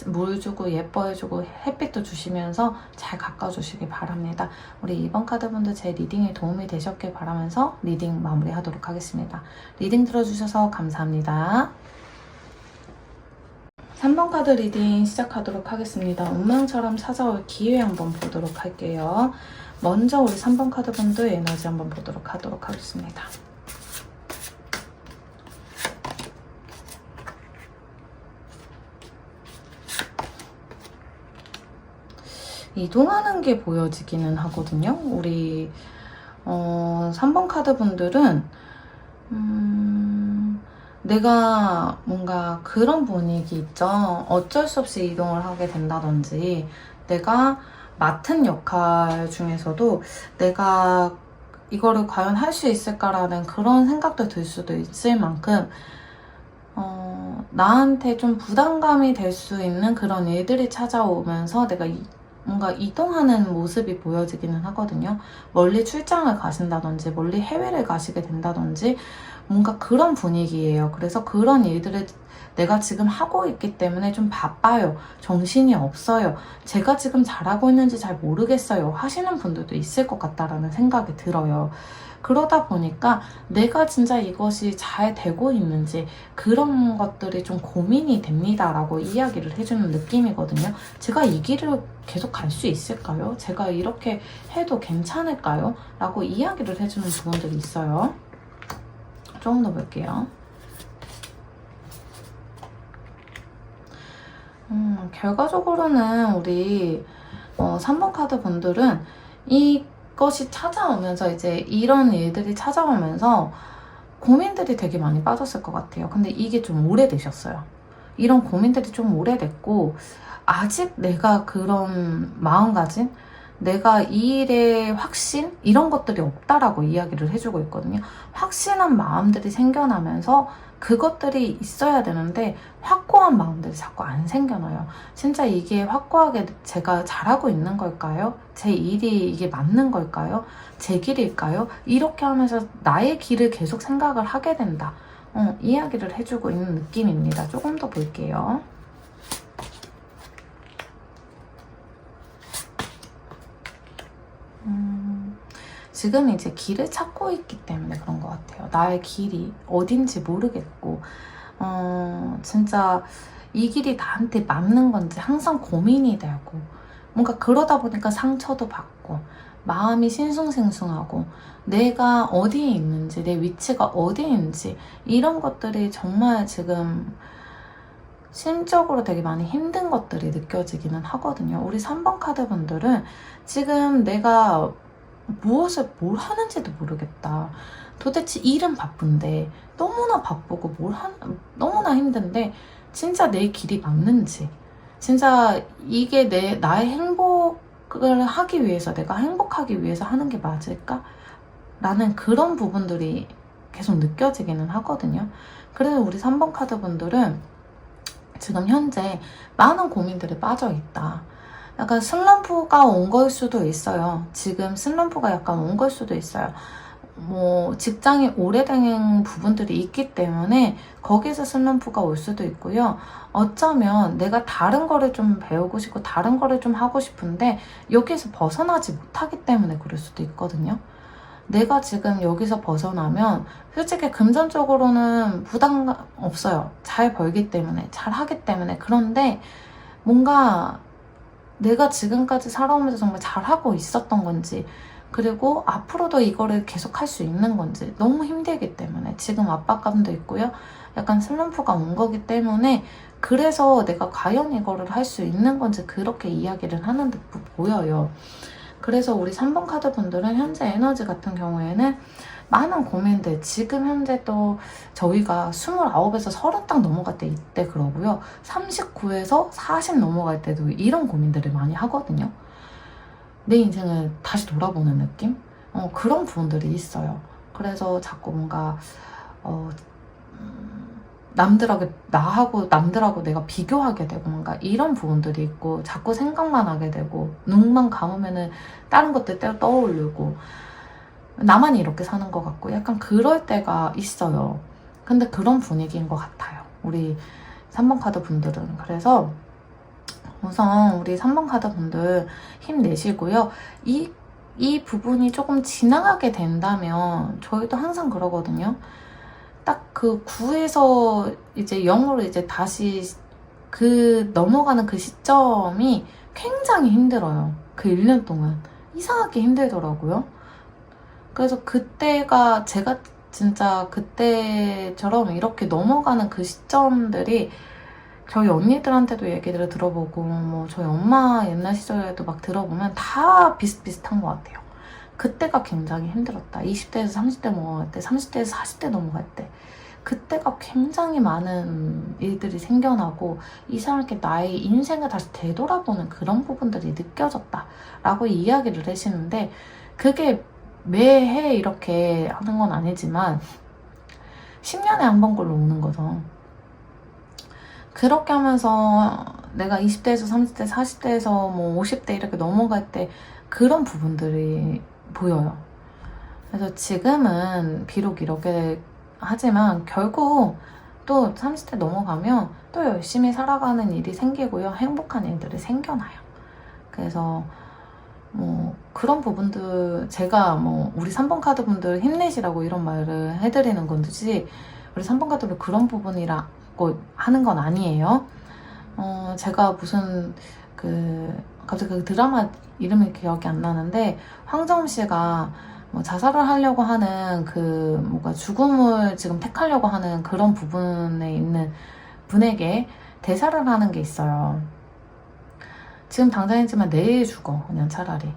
물 주고 예뻐해주고 햇빛도 주시면서 잘 가꿔주시기 바랍니다. 우리 2번 카드분들 제 리딩에 도움이 되셨길 바라면서 리딩 마무리하도록 하겠습니다. 리딩 들어주셔서 감사합니다. 3번 카드 리딩 시작하도록 하겠습니다. 운명처럼 찾아올 기회 한번 보도록 할게요. 먼저 우리 3번 카드 분들 에너지 한번 보도록 하겠습니다. 이동하는 게 보여지기는 하거든요. 우리 3번 카드 분들은 내가 뭔가 그런 분위기 있죠. 어쩔 수 없이 이동을 하게 된다든지, 내가 맡은 역할 중에서도 내가 이거를 과연 할 수 있을까라는 그런 생각도 들 수도 있을 만큼 나한테 좀 부담감이 될 수 있는 그런 일들이 찾아오면서 내가 뭔가 이동하는 모습이 보여지기는 하거든요. 멀리 출장을 가신다든지 멀리 해외를 가시게 된다든지 뭔가 그런 분위기예요. 그래서 그런 일들을 내가 지금 하고 있기 때문에 좀 바빠요. 정신이 없어요. 제가 지금 잘하고 있는지 잘 모르겠어요. 하시는 분들도 있을 것 같다라는 생각이 들어요. 그러다 보니까 내가 진짜 이것이 잘 되고 있는지 그런 것들이 좀 고민이 됩니다라고 이야기를 해주는 느낌이거든요. 제가 이 길을 계속 갈 수 있을까요? 제가 이렇게 해도 괜찮을까요? 라고 이야기를 해주는 부분들이 있어요. 조금 더 볼게요. 결과적으로는 우리 3번 카드 분들은 이것이 찾아오면서 이제 이런 일들이 찾아오면서 고민들이 되게 많이 빠졌을 것 같아요. 근데 이게 좀 오래되셨어요. 이런 고민들이 좀 오래됐고 아직 내가 그런 마음가짐, 내가 이 일에 확신? 이런 것들이 없다라고 이야기를 해주고 있거든요. 확신한 마음들이 생겨나면서 그것들이 있어야 되는데 확고한 마음들이 자꾸 안 생겨나요. 진짜 이게 확고하게 제가 잘하고 있는 걸까요? 제 일이 이게 맞는 걸까요? 제 길일까요? 이렇게 하면서 나의 길을 계속 생각을 하게 된다. 이야기를 해주고 있는 느낌입니다. 조금 더 볼게요. 지금 이제 길을 찾고 있기 때문에 그런 것 같아요. 나의 길이 어딘지 모르겠고 진짜 이 길이 나한테 맞는 건지 항상 고민이 되고 뭔가 그러다 보니까 상처도 받고 마음이 싱숭생숭하고 내가 어디에 있는지 내 위치가 어디에 있는지 이런 것들이 정말 지금 심적으로 되게 많이 힘든 것들이 느껴지기는 하거든요. 우리 3번 카드 분들은 지금 내가 뭘 하는지도 모르겠다. 도대체 일은 바쁜데 너무나 바쁘고 너무나 힘든데 진짜 내 길이 맞는지 진짜 이게 나의 행복을 하기 위해서 내가 행복하기 위해서 하는 게 맞을까? 라는 그런 부분들이 계속 느껴지기는 하거든요. 그래서 우리 3번 카드 분들은 지금 현재 많은 고민들에 빠져 있다. 약간 슬럼프가 온 걸 수도 있어요. 지금 슬럼프가 약간 온 걸 수도 있어요. 뭐 직장이 오래된 부분들이 있기 때문에 거기서 슬럼프가 올 수도 있고요. 어쩌면 내가 다른 거를 좀 배우고 싶고 다른 거를 좀 하고 싶은데 여기서 벗어나지 못하기 때문에 그럴 수도 있거든요. 내가 지금 여기서 벗어나면 솔직히 금전적으로는 부담 없어요. 잘 벌기 때문에, 잘 하기 때문에. 그런데 뭔가 내가 지금까지 살아오면서 정말 잘하고 있었던 건지 그리고 앞으로도 이거를 계속 할 수 있는 건지 너무 힘들기 때문에 지금 압박감도 있고요. 약간 슬럼프가 온 거기 때문에 그래서 내가 과연 이거를 할 수 있는 건지 그렇게 이야기를 하는 듯 보여요. 그래서 우리 3번 카드 분들은 현재 에너지 같은 경우에는 많은 고민들, 지금 현재 또 저희가 29에서 30 딱 넘어갈 때 이때 그러고요. 39에서 40 넘어갈 때도 이런 고민들을 많이 하거든요. 내 인생을 다시 돌아보는 느낌? 그런 부분들이 있어요. 그래서 자꾸 뭔가 남들하고 내가 비교하게 되고 뭔가 이런 부분들이 있고 자꾸 생각만 하게 되고 눈만 감으면은 다른 것들 떠오르고 나만 이렇게 사는 것 같고 약간 그럴 때가 있어요. 근데 그런 분위기인 것 같아요. 우리 3번 카드 분들은. 그래서 우선 우리 3번 카드 분들 힘내시고요. 이 부분이 조금 지나가게 된다면 저희도 항상 그러거든요. 딱 그 9에서 이제 0으로 이제 다시 넘어가는 그 시점이 굉장히 힘들어요. 그 1년 동안. 이상하게 힘들더라고요. 그래서 그때가 제가 진짜 그때처럼 이렇게 넘어가는 그 시점들이 저희 언니들한테도 얘기를 들어보고 뭐 저희 엄마 옛날 시절에도 막 들어보면 다 비슷비슷한 것 같아요. 그때가 굉장히 힘들었다. 20대에서 30대 넘어갈 때, 30대에서 40대 넘어갈 때 그때가 굉장히 많은 일들이 생겨나고 이상하게 나의 인생을 다시 되돌아보는 그런 부분들이 느껴졌다라고 이야기를 하시는데 그게 매해 이렇게 하는 건 아니지만 10년에 한 번꼴로 오는 거죠. 그렇게 하면서 내가 20대에서 30대, 40대에서 뭐 50대 이렇게 넘어갈 때 그런 부분들이 보여요. 그래서 지금은 비록 이렇게 하지만 결국 또 30대 넘어가면 또 열심히 살아가는 일이 생기고요. 행복한 일들이 생겨나요. 그래서 뭐 그런 부분들 제가 뭐 우리 3번 카드 분들 힘내시라고 이런 말을 해드리는 건지 우리 3번 카드로 그런 부분이라고 하는 건 아니에요. 제가 무슨 갑자기 그 드라마 이름이 기억이 안 나는데 황정음 씨가 뭐 자살을 하려고 하는 뭔가 죽음을 지금 택하려고 하는 그런 부분에 있는 분에게 대사를 하는 게 있어요. 지금 당장이지만 내일 죽어 그냥 차라리.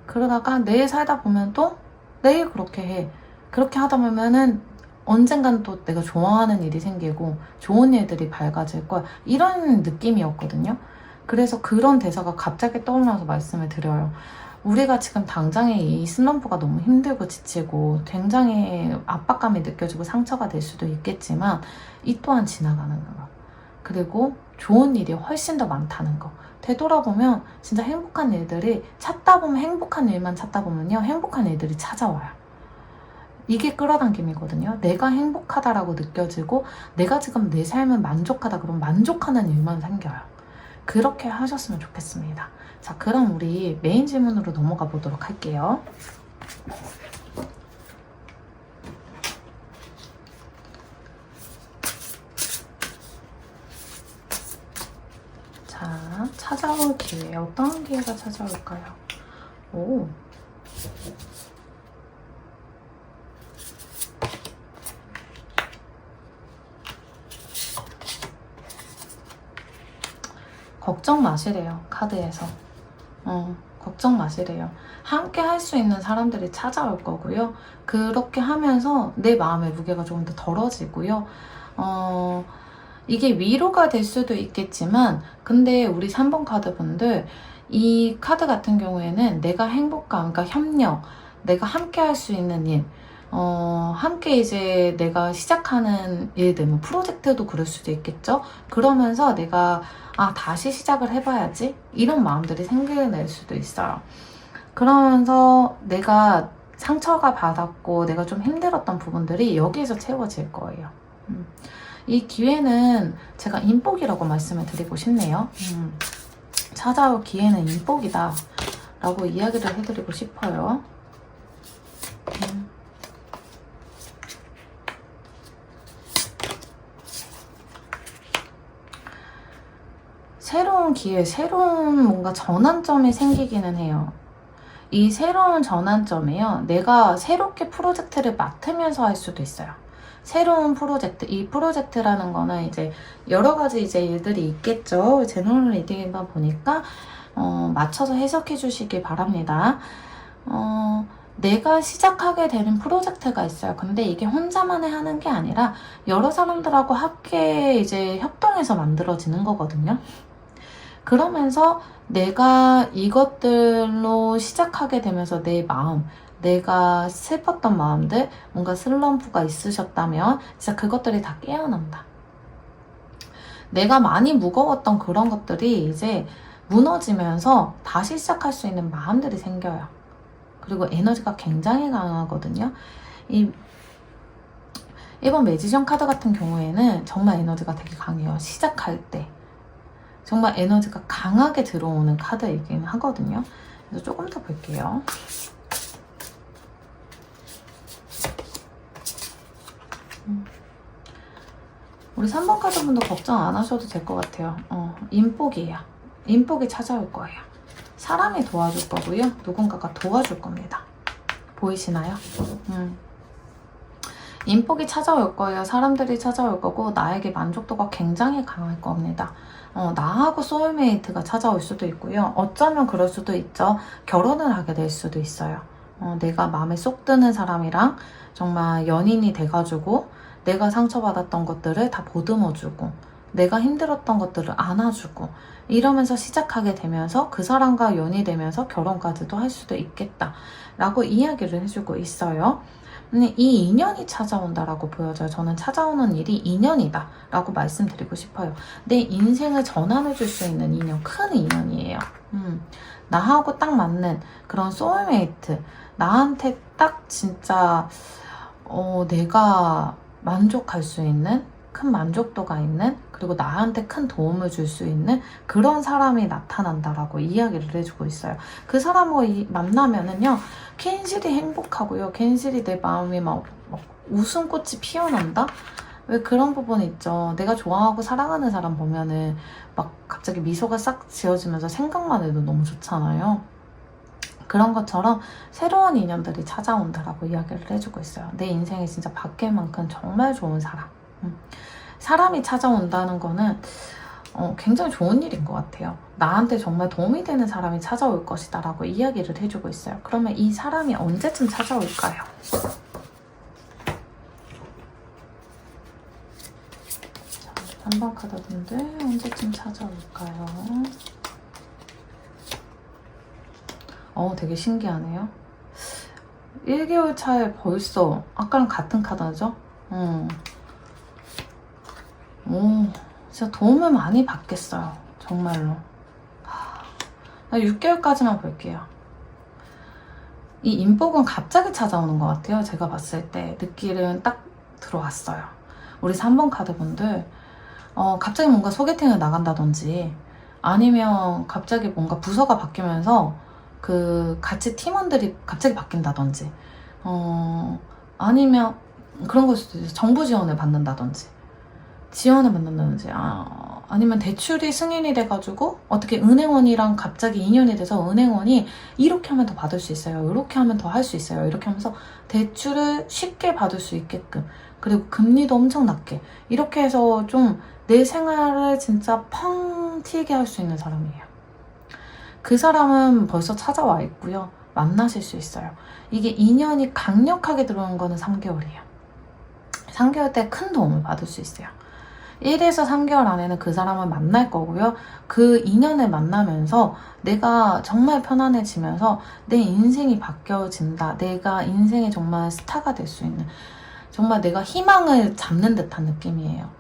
그러다가 내일 살다 보면 또 내일 그렇게 해. 그렇게 하다 보면은 언젠간 또 내가 좋아하는 일이 생기고 좋은 일들이 밝아질 거야. 이런 느낌이었거든요. 그래서 그런 대사가 갑자기 떠올라서 말씀을 드려요. 우리가 지금 당장에 이 슬럼프가 너무 힘들고 지치고 굉장히 압박감이 느껴지고 상처가 될 수도 있겠지만 이 또한 지나가는 거. 그리고 좋은 일이 훨씬 더 많다는 거. 되돌아보면 진짜 행복한 일들이 찾다 보면 행복한 일만 찾다 보면요. 행복한 일들이 찾아와요. 이게 끌어당김이거든요. 내가 행복하다라고 느껴지고 내가 지금 내 삶은 만족하다 그러면 만족하는 일만 생겨요. 그렇게 하셨으면 좋겠습니다. 자, 그럼 우리 메인 질문으로 넘어가 보도록 할게요. 자, 찾아올 기회. 어떤 기회가 찾아올까요? 오. 걱정 마시래요. 카드에서. 걱정 마시래요. 함께 할 수 있는 사람들이 찾아올 거고요. 그렇게 하면서 내 마음의 무게가 조금 더 덜어지고요. 이게 위로가 될 수도 있겠지만 근데 우리 3번 카드 분들 이 카드 같은 경우에는 내가 행복감, 그러니까 협력, 내가 함께 할 수 있는 일, 함께 이제 내가 시작하는 일들, 뭐 프로젝트도 그럴 수도 있겠죠? 그러면서 내가 다시 시작을 해봐야지 이런 마음들이 생겨날 수도 있어요. 그러면서 내가 상처가 받았고 내가 좀 힘들었던 부분들이 여기에서 채워질 거예요. 이 기회는 제가 인복이라고 말씀을 드리고 싶네요. 찾아올 기회는 인복이다 라고 이야기를 해드리고 싶어요. 새로운 기회, 새로운 뭔가 전환점이 생기기는 해요. 이 새로운 전환점이요. 내가 새롭게 프로젝트를 맡으면서 할 수도 있어요. 새로운 프로젝트, 이 프로젝트라는 거는 이제 여러 가지 이제 일들이 있겠죠. 제너럴 리딩만 보니까 맞춰서 해석해 주시기 바랍니다. 내가 시작하게 되는 프로젝트가 있어요. 근데 이게 혼자만 하는 게 아니라 여러 사람들하고 함께 이제 협동해서 만들어지는 거거든요. 그러면서 내가 이것들로 시작하게 되면서 내 마음, 내가 슬펐던 마음들, 뭔가 슬럼프가 있으셨다면 진짜 그것들이 다 깨어난다. 내가 많이 무거웠던 그런 것들이 이제 무너지면서 다시 시작할 수 있는 마음들이 생겨요. 그리고 에너지가 굉장히 강하거든요. 이번 매지션 카드 같은 경우에는 정말 에너지가 되게 강해요. 시작할 때. 정말 에너지가 강하게 들어오는 카드이긴 하거든요. 그래서 조금 더 볼게요. 우리 3번 카드분도 걱정 안 하셔도 될 것 같아요. 인복이에요. 인복이 찾아올 거예요. 사람이 도와줄 거고요. 누군가가 도와줄 겁니다. 보이시나요? 인복이 찾아올 거예요. 사람들이 찾아올 거고 나에게 만족도가 굉장히 강할 겁니다. 나하고 소울메이트가 찾아올 수도 있고요. 어쩌면 그럴 수도 있죠. 결혼을 하게 될 수도 있어요. 내가 마음에 쏙 드는 사람이랑 정말 연인이 돼가지고 내가 상처받았던 것들을 다 보듬어주고 내가 힘들었던 것들을 안아주고 이러면서 시작하게 되면서 그 사람과 연이 되면서 결혼까지도 할 수도 있겠다 라고 이야기를 해주고 있어요. 근데 이 인연이 찾아온다라고 보여져요. 저는 찾아오는 일이 인연이다 라고 말씀드리고 싶어요. 내 인생을 전환해줄 수 있는 인연, 큰 인연이에요. 나하고 딱 맞는 그런 소울메이트, 나한테 딱 진짜 내가 만족할 수 있는, 큰 만족도가 있는, 그리고 나한테 큰 도움을 줄 수 있는 그런 사람이 나타난다라고 이야기를 해주고 있어요. 그 사람과 만나면은요, 괜시리 행복하고요. 괜시리 내 마음이 막 웃음꽃이 피어난다? 왜 그런 부분이 있죠. 내가 좋아하고 사랑하는 사람 보면은 막 갑자기 미소가 싹 지어지면서 생각만 해도 너무 좋잖아요. 그런 것처럼 새로운 인연들이 찾아온다라고 이야기를 해주고 있어요. 내 인생이 진짜 바뀔 만큼 정말 좋은 사람. 사람이 찾아온다는 거는 굉장히 좋은 일인 것 같아요. 나한테 정말 도움이 되는 사람이 찾아올 것이다 라고 이야기를 해주고 있어요. 그러면 이 사람이 언제쯤 찾아올까요? 자, 3번 카드분들 언제쯤 찾아올까요? 되게 신기하네요. 1개월 차에 벌써 아까랑 같은 카드죠? 진짜 도움을 많이 받겠어요. 정말로. 6개월까지만 볼게요. 이 인복은 갑자기 찾아오는 것 같아요. 제가 봤을 때 느낌은 딱 들어왔어요. 우리 3번 카드분들 갑자기 뭔가 소개팅을 나간다든지 아니면 갑자기 뭔가 부서가 바뀌면서 그 같이 팀원들이 갑자기 바뀐다든지 아니면 그런 걸 수도 있어요. 정부 지원을 받는다든지 지원을 받는다든지 아니면 대출이 승인이 돼가지고 어떻게 은행원이랑 갑자기 인연이 돼서 은행원이 이렇게 하면 더 받을 수 있어요. 이렇게 하면 더 할 수 있어요. 이렇게 하면서 대출을 쉽게 받을 수 있게끔 그리고 금리도 엄청 낮게 이렇게 해서 좀 내 생활을 진짜 펑 튀게 할 수 있는 사람이에요. 그 사람은 벌써 찾아와 있고요. 만나실 수 있어요. 이게 인연이 강력하게 들어오는 거는 3개월이에요. 3개월 때 큰 도움을 받을 수 있어요. 1에서 3개월 안에는 그 사람을 만날 거고요. 그 인연을 만나면서 내가 정말 편안해지면서 내 인생이 바뀌어진다. 내가 인생의 정말 스타가 될 수 있는 정말 내가 희망을 잡는 듯한 느낌이에요.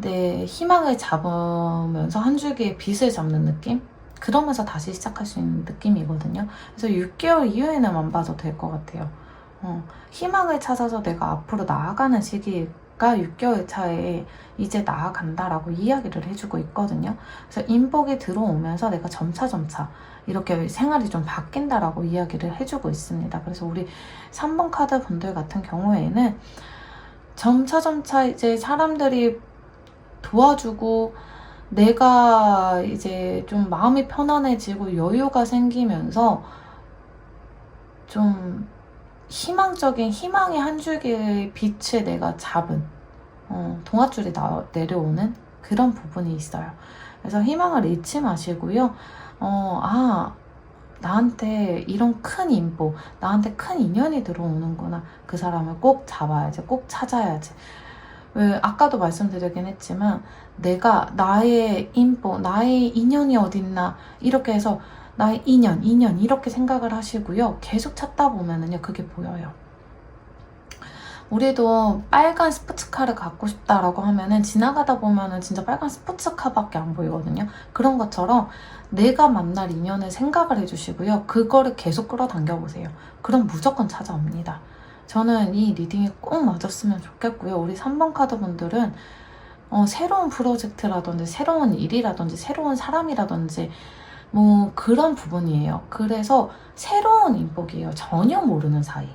내 희망을 잡으면서 한 줄기의 빛을 잡는 느낌? 그러면서 다시 시작할 수 있는 느낌이거든요. 그래서 6개월 이후에는 봐도 될 것 같아요. 희망을 찾아서 내가 앞으로 나아가는 시기가 6개월 차에 이제 나아간다라고 이야기를 해주고 있거든요. 그래서 인복이 들어오면서 내가 점차 이렇게 생활이 좀 바뀐다라고 이야기를 해주고 있습니다. 그래서 우리 3번 카드 분들 같은 경우에는 점차 이제 사람들이 도와주고 내가 이제 좀 마음이 편안해지고 여유가 생기면서 좀 희망적인 희망의 한 줄기의 빛을 내가 잡은 동아줄이 내려오는 그런 부분이 있어요. 그래서 희망을 잃지 마시고요. 나한테 이런 큰 인보, 나한테 큰 인연이 들어오는구나. 그 사람을 꼭 잡아야지, 꼭 찾아야지. 왜 아까도 말씀드리긴 했지만 내가 나의 인보, 나의 인연이 어딨나 이렇게 해서 나의 인연 이렇게 생각을 하시고요. 계속 찾다 보면은요 그게 보여요. 우리도 빨간 스포츠카를 갖고 싶다라고 하면은 지나가다 보면은 진짜 빨간 스포츠카밖에 안 보이거든요. 그런 것처럼 내가 만날 인연을 생각을 해주시고요. 그거를 계속 끌어당겨 보세요. 그럼 무조건 찾아옵니다. 저는 이 리딩이 꼭 맞았으면 좋겠고요. 우리 3번 카드 분들은 새로운 프로젝트라든지 새로운 일이라든지 새로운 사람이라든지 뭐 그런 부분이에요. 그래서 새로운 인복이에요. 전혀 모르는 사이.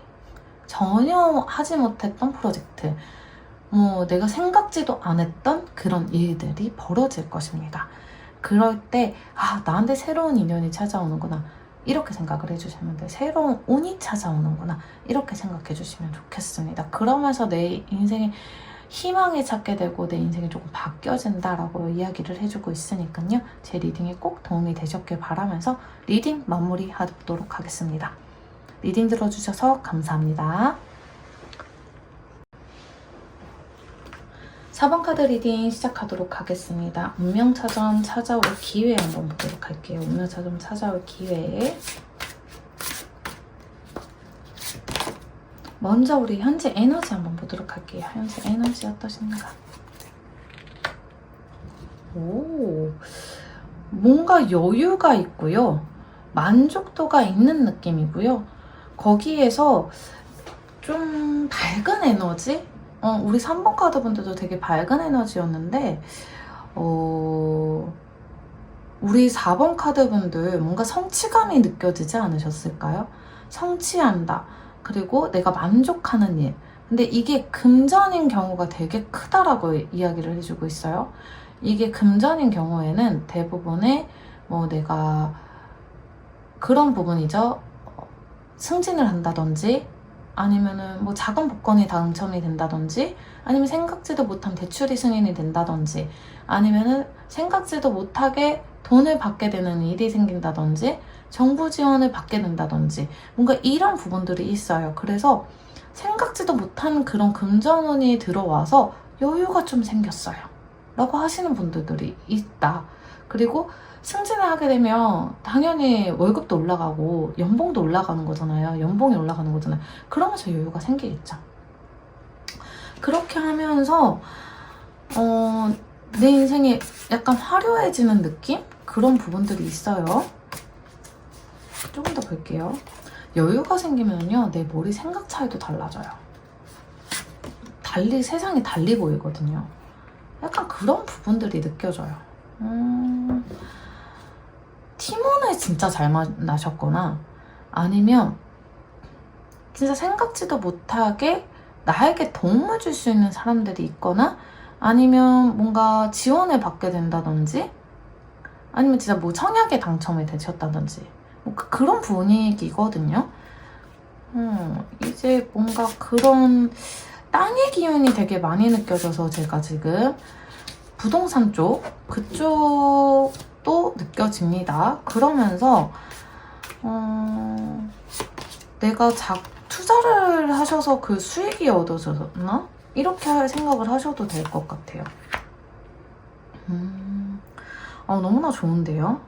전혀 하지 못했던 프로젝트. 내가 생각지도 않았던 그런 일들이 벌어질 것입니다. 그럴 때 나한테 새로운 인연이 찾아오는구나. 이렇게 생각을 해주시면 돼요. 새로운 운이 찾아오는구나. 이렇게 생각해 주시면 좋겠습니다. 그러면서 내 인생에 희망이 찾게 되고 내 인생이 조금 바뀌어진다라고 이야기를 해주고 있으니까요. 제 리딩이 꼭 도움이 되셨길 바라면서 리딩 마무리하도록 하겠습니다. 리딩 들어주셔서 감사합니다. 4번 카드 리딩 시작하도록 하겠습니다. 운명차점 찾아올 기회 한번 보도록 할게요. 운명차점 찾아올 기회. 먼저 우리 현재 에너지 한번 보도록 할게요. 현재 에너지 어떠신가? 뭔가 여유가 있고요. 만족도가 있는 느낌이고요. 거기에서 좀 밝은 에너지? 우리 3번 카드 분들도 되게 밝은 에너지였는데 우리 4번 카드 분들 뭔가 성취감이 느껴지지 않으셨을까요? 성취한다. 그리고 내가 만족하는 일. 근데 이게 금전인 경우가 되게 크다라고 이야기를 해주고 있어요. 이게 금전인 경우에는 대부분의 내가 그런 부분이죠. 승진을 한다든지 아니면은 작은 복권이 당첨이 된다든지 아니면 생각지도 못한 대출이 승인이 된다든지 아니면은 생각지도 못하게 돈을 받게 되는 일이 생긴다든지 정부 지원을 받게 된다든지 뭔가 이런 부분들이 있어요. 그래서 생각지도 못한 그런 금전운이 들어와서 여유가 좀 생겼어요 라고 하시는 분들이 있다. 그리고 승진을 하게 되면 당연히 월급도 올라가고 연봉도 올라가는 거잖아요. 연봉이 올라가는 거잖아요. 그러면서 여유가 생기겠죠. 그렇게 하면서 내 인생이 약간 화려해지는 느낌? 그런 부분들이 있어요. 조금 더 볼게요. 여유가 생기면요, 내 머리 생각 차이도 달라져요. 세상이 달리 보이거든요. 약간 그런 부분들이 느껴져요. 팀원을 진짜 잘 만나셨거나, 아니면 진짜 생각지도 못하게 나에게 도움을 줄 수 있는 사람들이 있거나, 아니면 뭔가 지원을 받게 된다든지, 아니면 진짜 뭐 청약에 당첨이 되셨다든지, 뭐 그런 분위기거든요. 이제 뭔가 그런 땅의 기운이 되게 많이 느껴져서 제가 지금 부동산 그쪽도 느껴집니다. 그러면서 내가 투자를 하셔서 그 수익이 얻어졌나? 이렇게 생각을 하셔도 될 것 같아요. 너무나 좋은데요?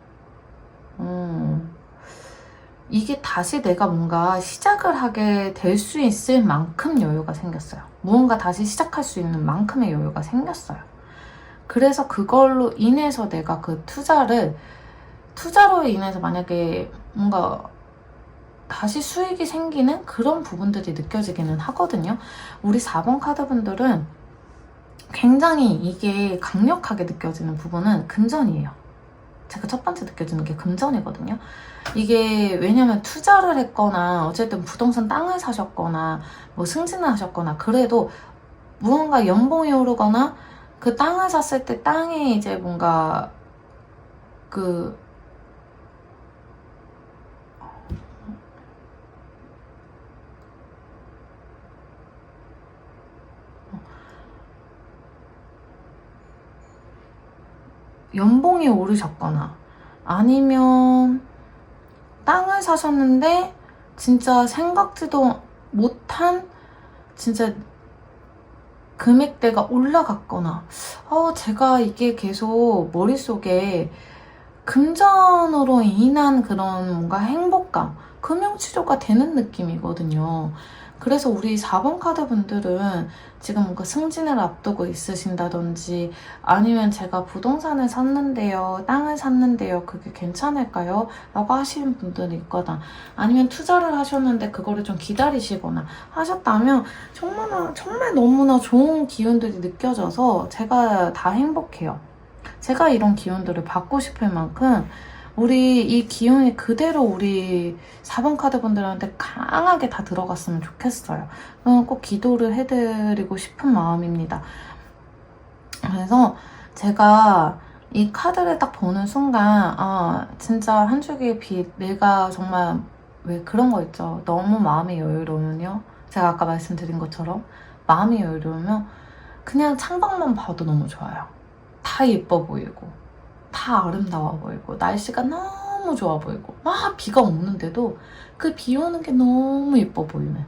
이게 다시 내가 뭔가 시작을 하게 될 수 있을 만큼 여유가 생겼어요. 무언가 다시 시작할 수 있는 만큼의 여유가 생겼어요. 그래서 그걸로 인해서 내가 그 투자로 인해서 만약에 뭔가 다시 수익이 생기는 그런 부분들이 느껴지기는 하거든요. 우리 4번 카드분들은 굉장히 이게 강력하게 느껴지는 부분은 금전이에요. 제가 첫 번째 느껴지는 게 금전이거든요. 이게 왜냐면 투자를 했거나 어쨌든 부동산 땅을 사셨거나 뭐 승진을 하셨거나 그래도 무언가 연봉이 오르거나 그 땅을 샀을 때 땅에 이제 뭔가 그 연봉이 오르셨거나 아니면 땅을 사셨는데 진짜 생각지도 못한 진짜 금액대가 올라갔거나 제가 이게 계속 머릿속에 금전으로 인한 그런 뭔가 행복감, 금융치료가 되는 느낌이거든요. 그래서 우리 4번 카드 분들은 지금 뭔가 승진을 앞두고 있으신다든지 아니면 제가 부동산을 샀는데요, 땅을 샀는데요, 그게 괜찮을까요? 라고 하시는 분들이 있거나 아니면 투자를 하셨는데 그거를 좀 기다리시거나 하셨다면 정말 너무나 좋은 기운들이 느껴져서 제가 다 행복해요. 제가 이런 기운들을 받고 싶을 만큼 우리 이 기운이 그대로 우리 4번 카드 분들한테 강하게 다 들어갔으면 좋겠어요. 꼭 기도를 해드리고 싶은 마음입니다. 그래서 제가 이 카드를 딱 보는 순간 진짜 한 줄기의 빛, 내가 정말 왜 그런 거 있죠. 너무 마음이 여유로우면요. 제가 아까 말씀드린 것처럼 마음이 여유로우면 그냥 창밖만 봐도 너무 좋아요. 다 예뻐 보이고 다 아름다워 보이고 날씨가 너무 좋아 보이고 막 비가 오는데도 그 비 오는 게 너무 예뻐 보이는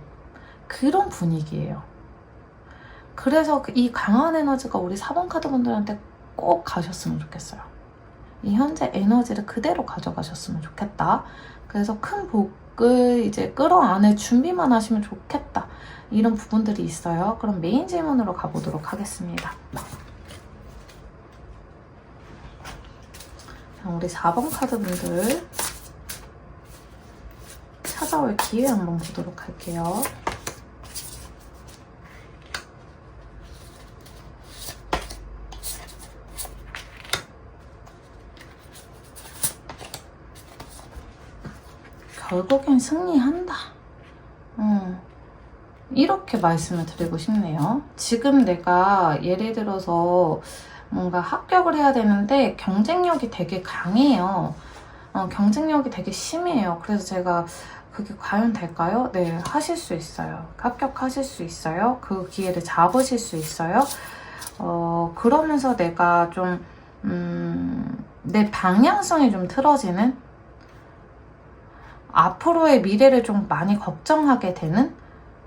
그런 분위기예요. 그래서 이 강한 에너지가 우리 4번 카드 분들한테 꼭 가셨으면 좋겠어요. 이 현재 에너지를 그대로 가져가셨으면 좋겠다. 그래서 큰 복을 이제 끌어안을 준비만 하시면 좋겠다. 이런 부분들이 있어요. 그럼 메인 질문으로 가보도록 하겠습니다. 우리 4번 카드분들 찾아올 기회 한번 보도록 할게요. 결국엔 승리한다. 이렇게 말씀을 드리고 싶네요. 지금 내가 예를 들어서 뭔가 합격을 해야 되는데 경쟁력이 되게 강해요. 경쟁력이 되게 심해요. 그래서 제가 그게 과연 될까요? 네, 하실 수 있어요. 합격하실 수 있어요. 그 기회를 잡으실 수 있어요. 그러면서 내가 좀 내 방향성이 좀 틀어지는 앞으로의 미래를 좀 많이 걱정하게 되는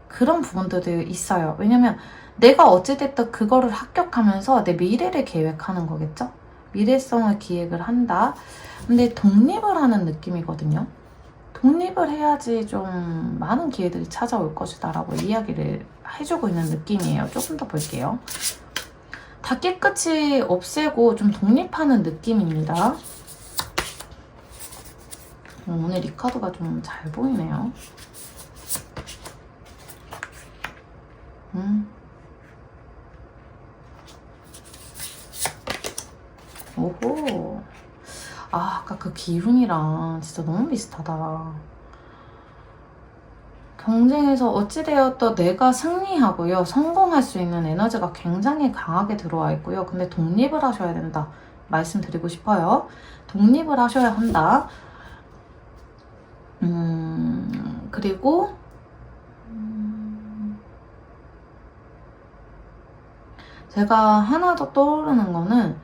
그런 부분들도 있어요. 왜냐면 내가 어찌됐든 그거를 합격하면서 내 미래를 계획하는 거겠죠? 미래성을 기획을 한다. 근데 독립을 하는 느낌이거든요. 독립을 해야지 좀 많은 기회들이 찾아올 것이다 라고 이야기를 해주고 있는 느낌이에요. 조금 더 볼게요. 다 깨끗이 없애고 좀 독립하는 느낌입니다. 오늘 이 카드가 좀 잘 보이네요. 오호. 아까 그 기운이랑 진짜 너무 비슷하다. 경쟁에서 어찌되었던 내가 승리하고요. 성공할 수 있는 에너지가 굉장히 강하게 들어와 있고요. 근데 독립을 하셔야 된다. 말씀드리고 싶어요. 독립을 하셔야 한다. 그리고 제가 하나 더 떠오르는 거는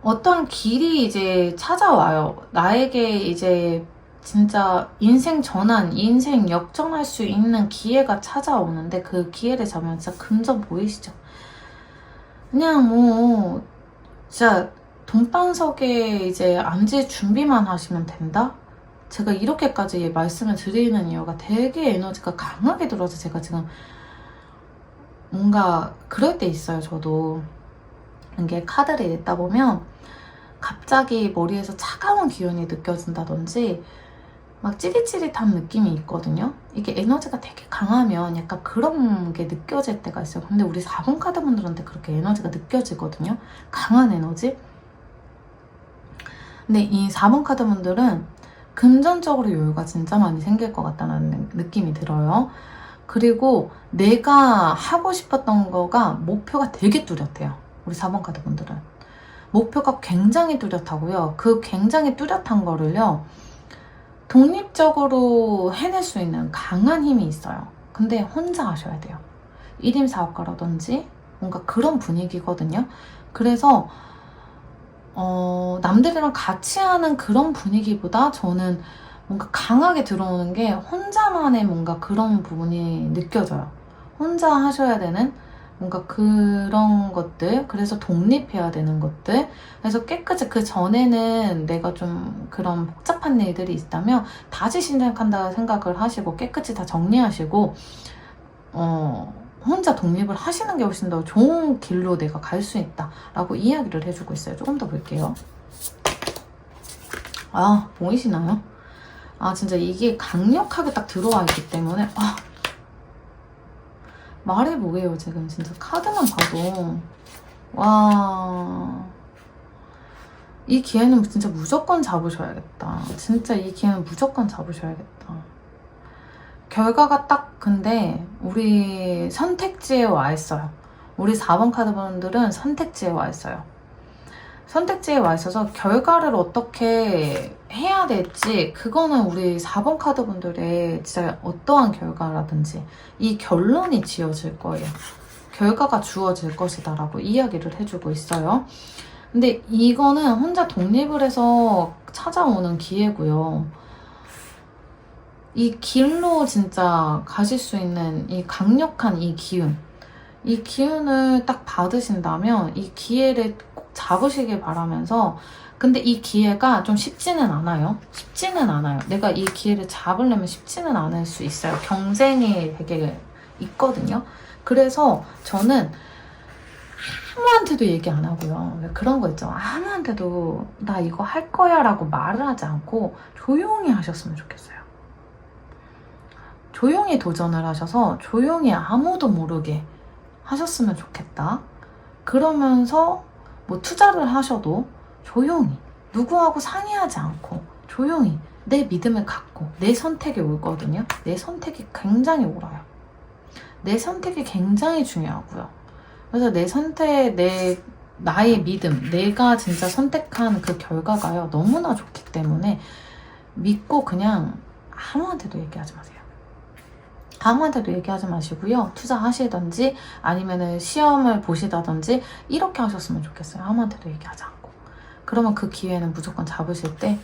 어떤 길이 이제 찾아와요. 나에게 이제 진짜 인생 전환, 인생 역전할 수 있는 기회가 찾아오는데 그 기회를 잡으면 진짜 금전 보이시죠? 그냥 뭐 진짜 돈방석에 이제 앉을 준비만 하시면 된다? 제가 이렇게까지 말씀을 드리는 이유가 되게 에너지가 강하게 들어서 제가 지금 뭔가 그럴 때 있어요. 저도 이게 카드를 읽다 보면 갑자기 머리에서 차가운 기운이 느껴진다든지 막 찌릿찌릿한 느낌이 있거든요. 이게 에너지가 되게 강하면 약간 그런 게 느껴질 때가 있어요. 근데 우리 4번 카드 분들한테 그렇게 에너지가 느껴지거든요. 강한 에너지. 근데 이 4번 카드 분들은 금전적으로 여유가 진짜 많이 생길 것 같다는 느낌이 들어요. 그리고 내가 하고 싶었던 거가 목표가 되게 뚜렷해요. 우리 4번 카드 분들은. 목표가 굉장히 뚜렷하고요. 그 굉장히 뚜렷한 거를요. 독립적으로 해낼 수 있는 강한 힘이 있어요. 근데 혼자 하셔야 돼요. 1인 사업가라든지 뭔가 그런 분위기거든요. 그래서 남들이랑 같이 하는 그런 분위기보다 저는 뭔가 강하게 들어오는 게 혼자만의 뭔가 그런 부분이 느껴져요. 혼자 하셔야 되는 뭔가 그런 것들, 그래서 독립해야 되는 것들, 그래서 깨끗이 그 전에는 내가 좀 그런 복잡한 일들이 있다면 다시 시작한다 생각을 하시고 깨끗이 다 정리하시고 혼자 독립을 하시는 게 훨씬 더 좋은 길로 내가 갈 수 있다 라고 이야기를 해주고 있어요. 조금 더 볼게요. 보이시나요? 진짜 이게 강력하게 딱 들어와 있기 때문에 말해 뭐예요 지금 진짜 카드만 봐도 이 기회는 진짜 무조건 잡으셔야겠다. 진짜 이 기회는 무조건 잡으셔야겠다. 결과가 딱 근데 우리 선택지에 와 있어요. 우리 4번 카드 분들은 선택지에 와 있어요. 선택지에 와 있어서 결과를 어떻게 해야 될지 그거는 우리 4번 카드 분들의 진짜 어떠한 결과라든지 이 결론이 지어질 거예요. 결과가 주어질 것이다 라고 이야기를 해주고 있어요. 근데 이거는 혼자 독립을 해서 찾아오는 기회고요. 이 길로 진짜 가실 수 있는 이 강력한 이 기운을 딱 받으신다면 이 기회를 꼭 잡으시길 바라면서 근데 이 기회가 좀 쉽지는 않아요. 쉽지는 않아요. 내가 이 기회를 잡으려면 쉽지는 않을 수 있어요. 경쟁이 되게 있거든요. 그래서 저는 아무한테도 얘기 안 하고요. 그런 거 있죠. 아무한테도 나 이거 할 거야 라고 말을 하지 않고 조용히 하셨으면 좋겠어요. 조용히 도전을 하셔서 조용히 아무도 모르게 하셨으면 좋겠다. 그러면서 뭐 투자를 하셔도 조용히 누구하고 상의하지 않고 조용히 내 믿음을 갖고 내 선택이 오거든요. 내 선택이 굉장히 옳아요. 내 선택이 굉장히 중요하고요. 그래서 내 선택, 나의 믿음, 내가 진짜 선택한 그 결과가요. 너무나 좋기 때문에 믿고 그냥 아무한테도 얘기하지 마세요. 아무한테도 얘기하지 마시고요. 투자하시든지 아니면은 시험을 보시다든지 이렇게 하셨으면 좋겠어요. 아무한테도 얘기하지 않고. 그러면 그 기회는 무조건 잡으실 때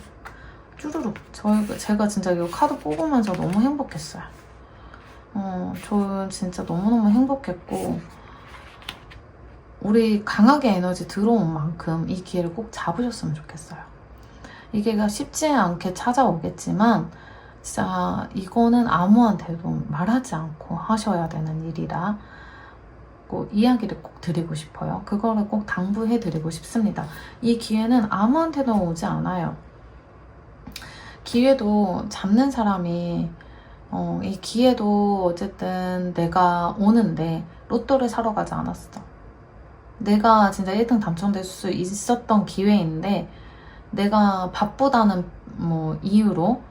쭈루룩. 제가 진짜 이 카드 뽑으면서 너무 행복했어요. 저 진짜 너무너무 행복했고 우리 강하게 에너지 들어온 만큼 이 기회를 꼭 잡으셨으면 좋겠어요. 이게 쉽지 않게 찾아오겠지만 진짜 이거는 아무한테도 말하지 않고 하셔야 되는 일이라 꼭 이야기를 꼭 드리고 싶어요. 그거를 꼭 당부해 드리고 싶습니다. 이 기회는 아무한테도 오지 않아요. 기회도 잡는 사람이 이 기회도 어쨌든 내가 오는데 로또를 사러 가지 않았어. 내가 진짜 1등 당첨될 수 있었던 기회인데 내가 바쁘다는 이유로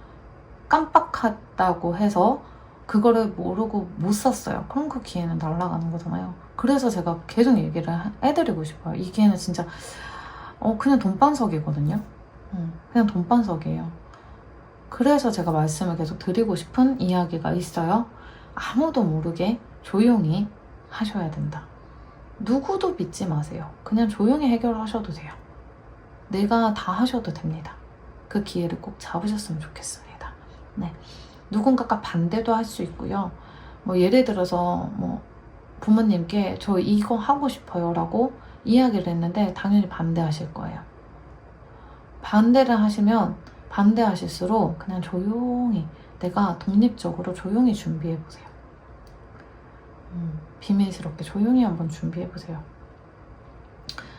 깜빡했다고 해서 그거를 모르고 못 샀어요. 그럼 그 기회는 날아가는 거잖아요. 그래서 제가 계속 얘기를 해드리고 싶어요. 이 기회는 진짜 그냥 돈반석이거든요. 그냥 돈반석이에요. 그래서 제가 말씀을 계속 드리고 싶은 이야기가 있어요. 아무도 모르게 조용히 하셔야 된다. 누구도 믿지 마세요. 그냥 조용히 해결하셔도 돼요. 내가 다 하셔도 됩니다. 그 기회를 꼭 잡으셨으면 좋겠습니다. 네. 누군가가 반대도 할 수 있고요. 예를 들어서 부모님께 저 이거 하고 싶어요 라고 이야기를 했는데 당연히 반대하실 거예요. 반대를 하시면 반대하실수록 그냥 조용히 내가 독립적으로 조용히 준비해보세요. 비밀스럽게 조용히 한번 준비해보세요.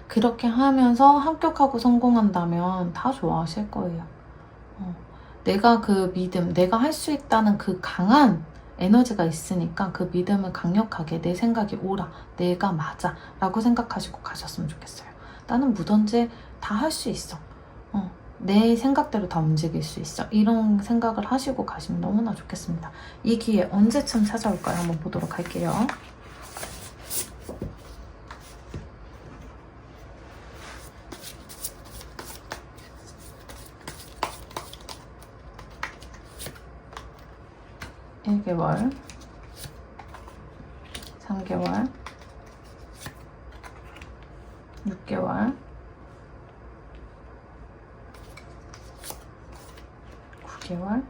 그렇게 하면서 합격하고 성공한다면 다 좋아하실 거예요. 내가 그 믿음, 내가 할 수 있다는 그 강한 에너지가 있으니까 그 믿음을 강력하게 내 생각이 옳아, 내가 맞아 라고 생각하시고 가셨으면 좋겠어요. 나는 뭐든지 다 할 수 있어. 내 생각대로 다 움직일 수 있어. 이런 생각을 하시고 가시면 너무나 좋겠습니다. 이 기회 언제쯤 찾아올까요? 한번 보도록 할게요. (1개월) (3개월) (6개월) (9개월)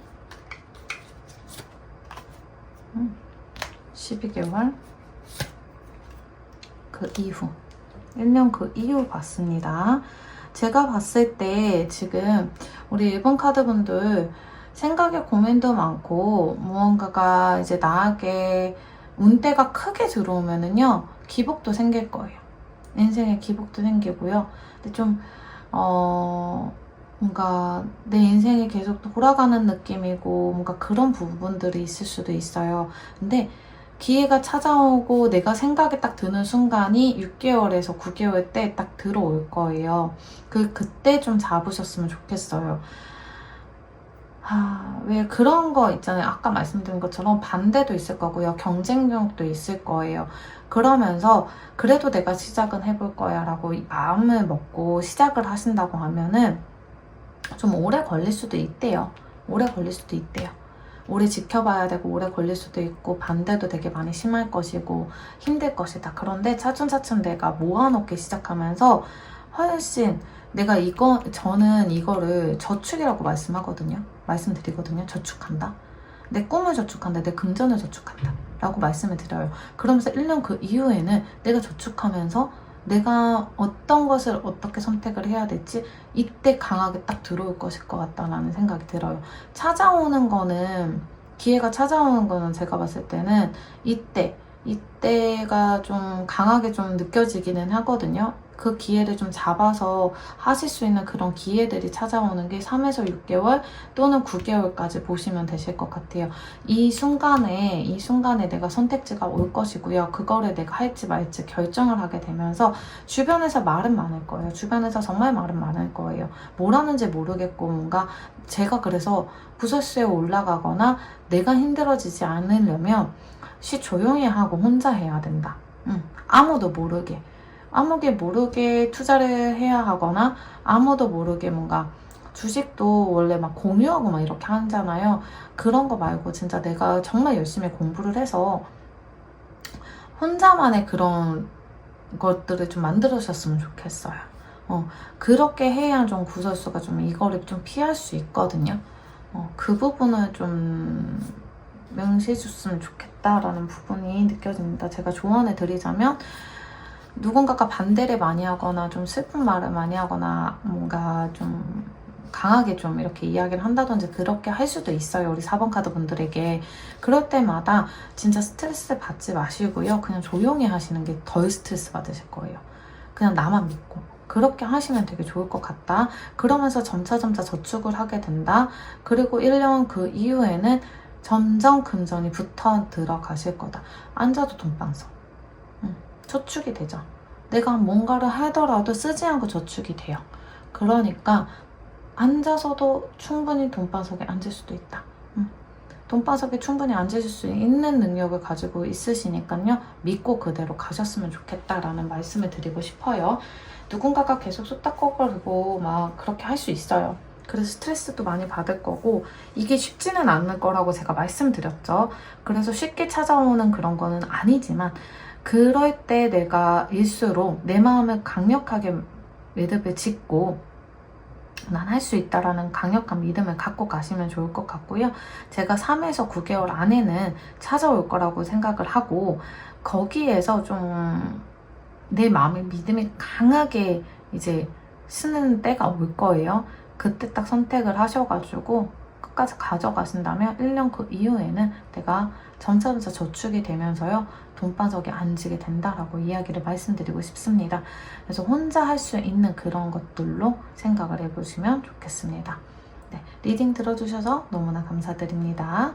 12개월 그 이후 1년 그 이후 봤습니다. 제가 봤을 때 지금 우리 일본 카드분들 생각에 고민도 많고 무언가가 이제 나에게 운대가 크게 들어오면은요 기복도 생길 거예요. 인생에 기복도 생기고요. 근데 좀 뭔가 내 인생이 계속 돌아가는 느낌이고 뭔가 그런 부분들이 있을 수도 있어요. 근데 기회가 찾아오고 내가 생각이 딱 드는 순간이 6개월에서 9개월 때 딱 들어올 거예요. 그때 좀 잡으셨으면 좋겠어요. 왜 그런 거 있잖아요. 아까 말씀드린 것처럼 반대도 있을 거고요. 경쟁력도 있을 거예요. 그러면서 그래도 내가 시작은 해볼 거야 라고 마음을 먹고 시작을 하신다고 하면은 좀 오래 걸릴 수도 있대요. 오래 걸릴 수도 있대요. 오래 지켜봐야 되고 오래 걸릴 수도 있고 반대도 되게 많이 심할 것이고 힘들 것이다. 그런데 차츰차츰 내가 모아놓기 시작하면서 훨씬 저는 이거를 저축이라고 말씀드리거든요. 저축한다. 내 꿈을 저축한다. 내 금전을 저축한다. 라고 말씀을 드려요. 그러면서 1년 그 이후에는 내가 저축하면서 내가 어떤 것을 어떻게 선택을 해야 될지 이때 강하게 딱 들어올 것일 것 같다라는 생각이 들어요. 기회가 찾아오는 거는 제가 봤을 때는 이때가 좀 강하게 좀 느껴지기는 하거든요. 그 기회를 좀 잡아서 하실 수 있는 그런 기회들이 찾아오는 게 3에서 6개월 또는 9개월까지 보시면 되실 것 같아요. 이 순간에 내가 선택지가 올 것이고요. 그거를 내가 할지 말지 결정을 하게 되면서 주변에서 말은 많을 거예요. 주변에서 정말 말은 많을 거예요. 뭘 하는지 모르겠고 뭔가 제가 그래서 구설수에 올라가거나 내가 힘들어지지 않으려면 조용히 하고 혼자 해야 된다. 아무도 모르게 투자를 해야 하거나 아무도 모르게 뭔가 주식도 원래 막 공유하고 막 이렇게 하잖아요. 그런 거 말고 진짜 내가 정말 열심히 공부를 해서 혼자만의 그런 것들을 좀 만들으셨으면 좋겠어요. 그렇게 해야 좀 구설수가 좀 이거를 좀 피할 수 있거든요. 그 부분을 좀 명시해 줬으면 좋겠다라는 부분이 느껴집니다. 제가 조언을 드리자면 누군가가 반대를 많이 하거나 좀 슬픈 말을 많이 하거나 뭔가 좀 강하게 좀 이렇게 이야기를 한다든지 그렇게 할 수도 있어요. 우리 4번 카드 분들에게. 그럴 때마다 진짜 스트레스 받지 마시고요. 그냥 조용히 하시는 게 덜 스트레스 받으실 거예요. 그냥 나만 믿고. 그렇게 하시면 되게 좋을 것 같다. 그러면서 점차 저축을 하게 된다. 그리고 1년 그 이후에는 점점 금전이 붙어 들어가실 거다. 앉아도 돈방석. 저축이 되죠. 내가 뭔가를 하더라도 쓰지 않고 저축이 돼요. 그러니까 앉아서도 충분히 돈바석에 앉을 수도 있다. 돈바석에 충분히 앉으실 수 있는 능력을 가지고 있으시니까요. 믿고 그대로 가셨으면 좋겠다라는 말씀을 드리고 싶어요. 누군가가 계속 쏟다꺼거리고 막 그렇게 할 수 있어요. 그래서 스트레스도 많이 받을 거고 이게 쉽지는 않을 거라고 제가 말씀드렸죠. 그래서 쉽게 찾아오는 그런 거는 아니지만 그럴 때 내가 일수록 내 마음을 강력하게 매듭을 짓고 난 할 수 있다라는 강력한 믿음을 갖고 가시면 좋을 것 같고요. 제가 3에서 9개월 안에는 찾아올 거라고 생각을 하고 거기에서 좀 내 마음의 믿음이 강하게 이제 쓰는 때가 올 거예요. 그때 딱 선택을 하셔가지고 끝까지 가져가신다면 1년 그 이후에는 내가 점차 저축이 되면서요. 돈바석에 앉게 된다라고 이야기를 말씀드리고 싶습니다. 그래서 혼자 할 수 있는 그런 것들로 생각을 해보시면 좋겠습니다. 네, 리딩 들어주셔서 너무나 감사드립니다.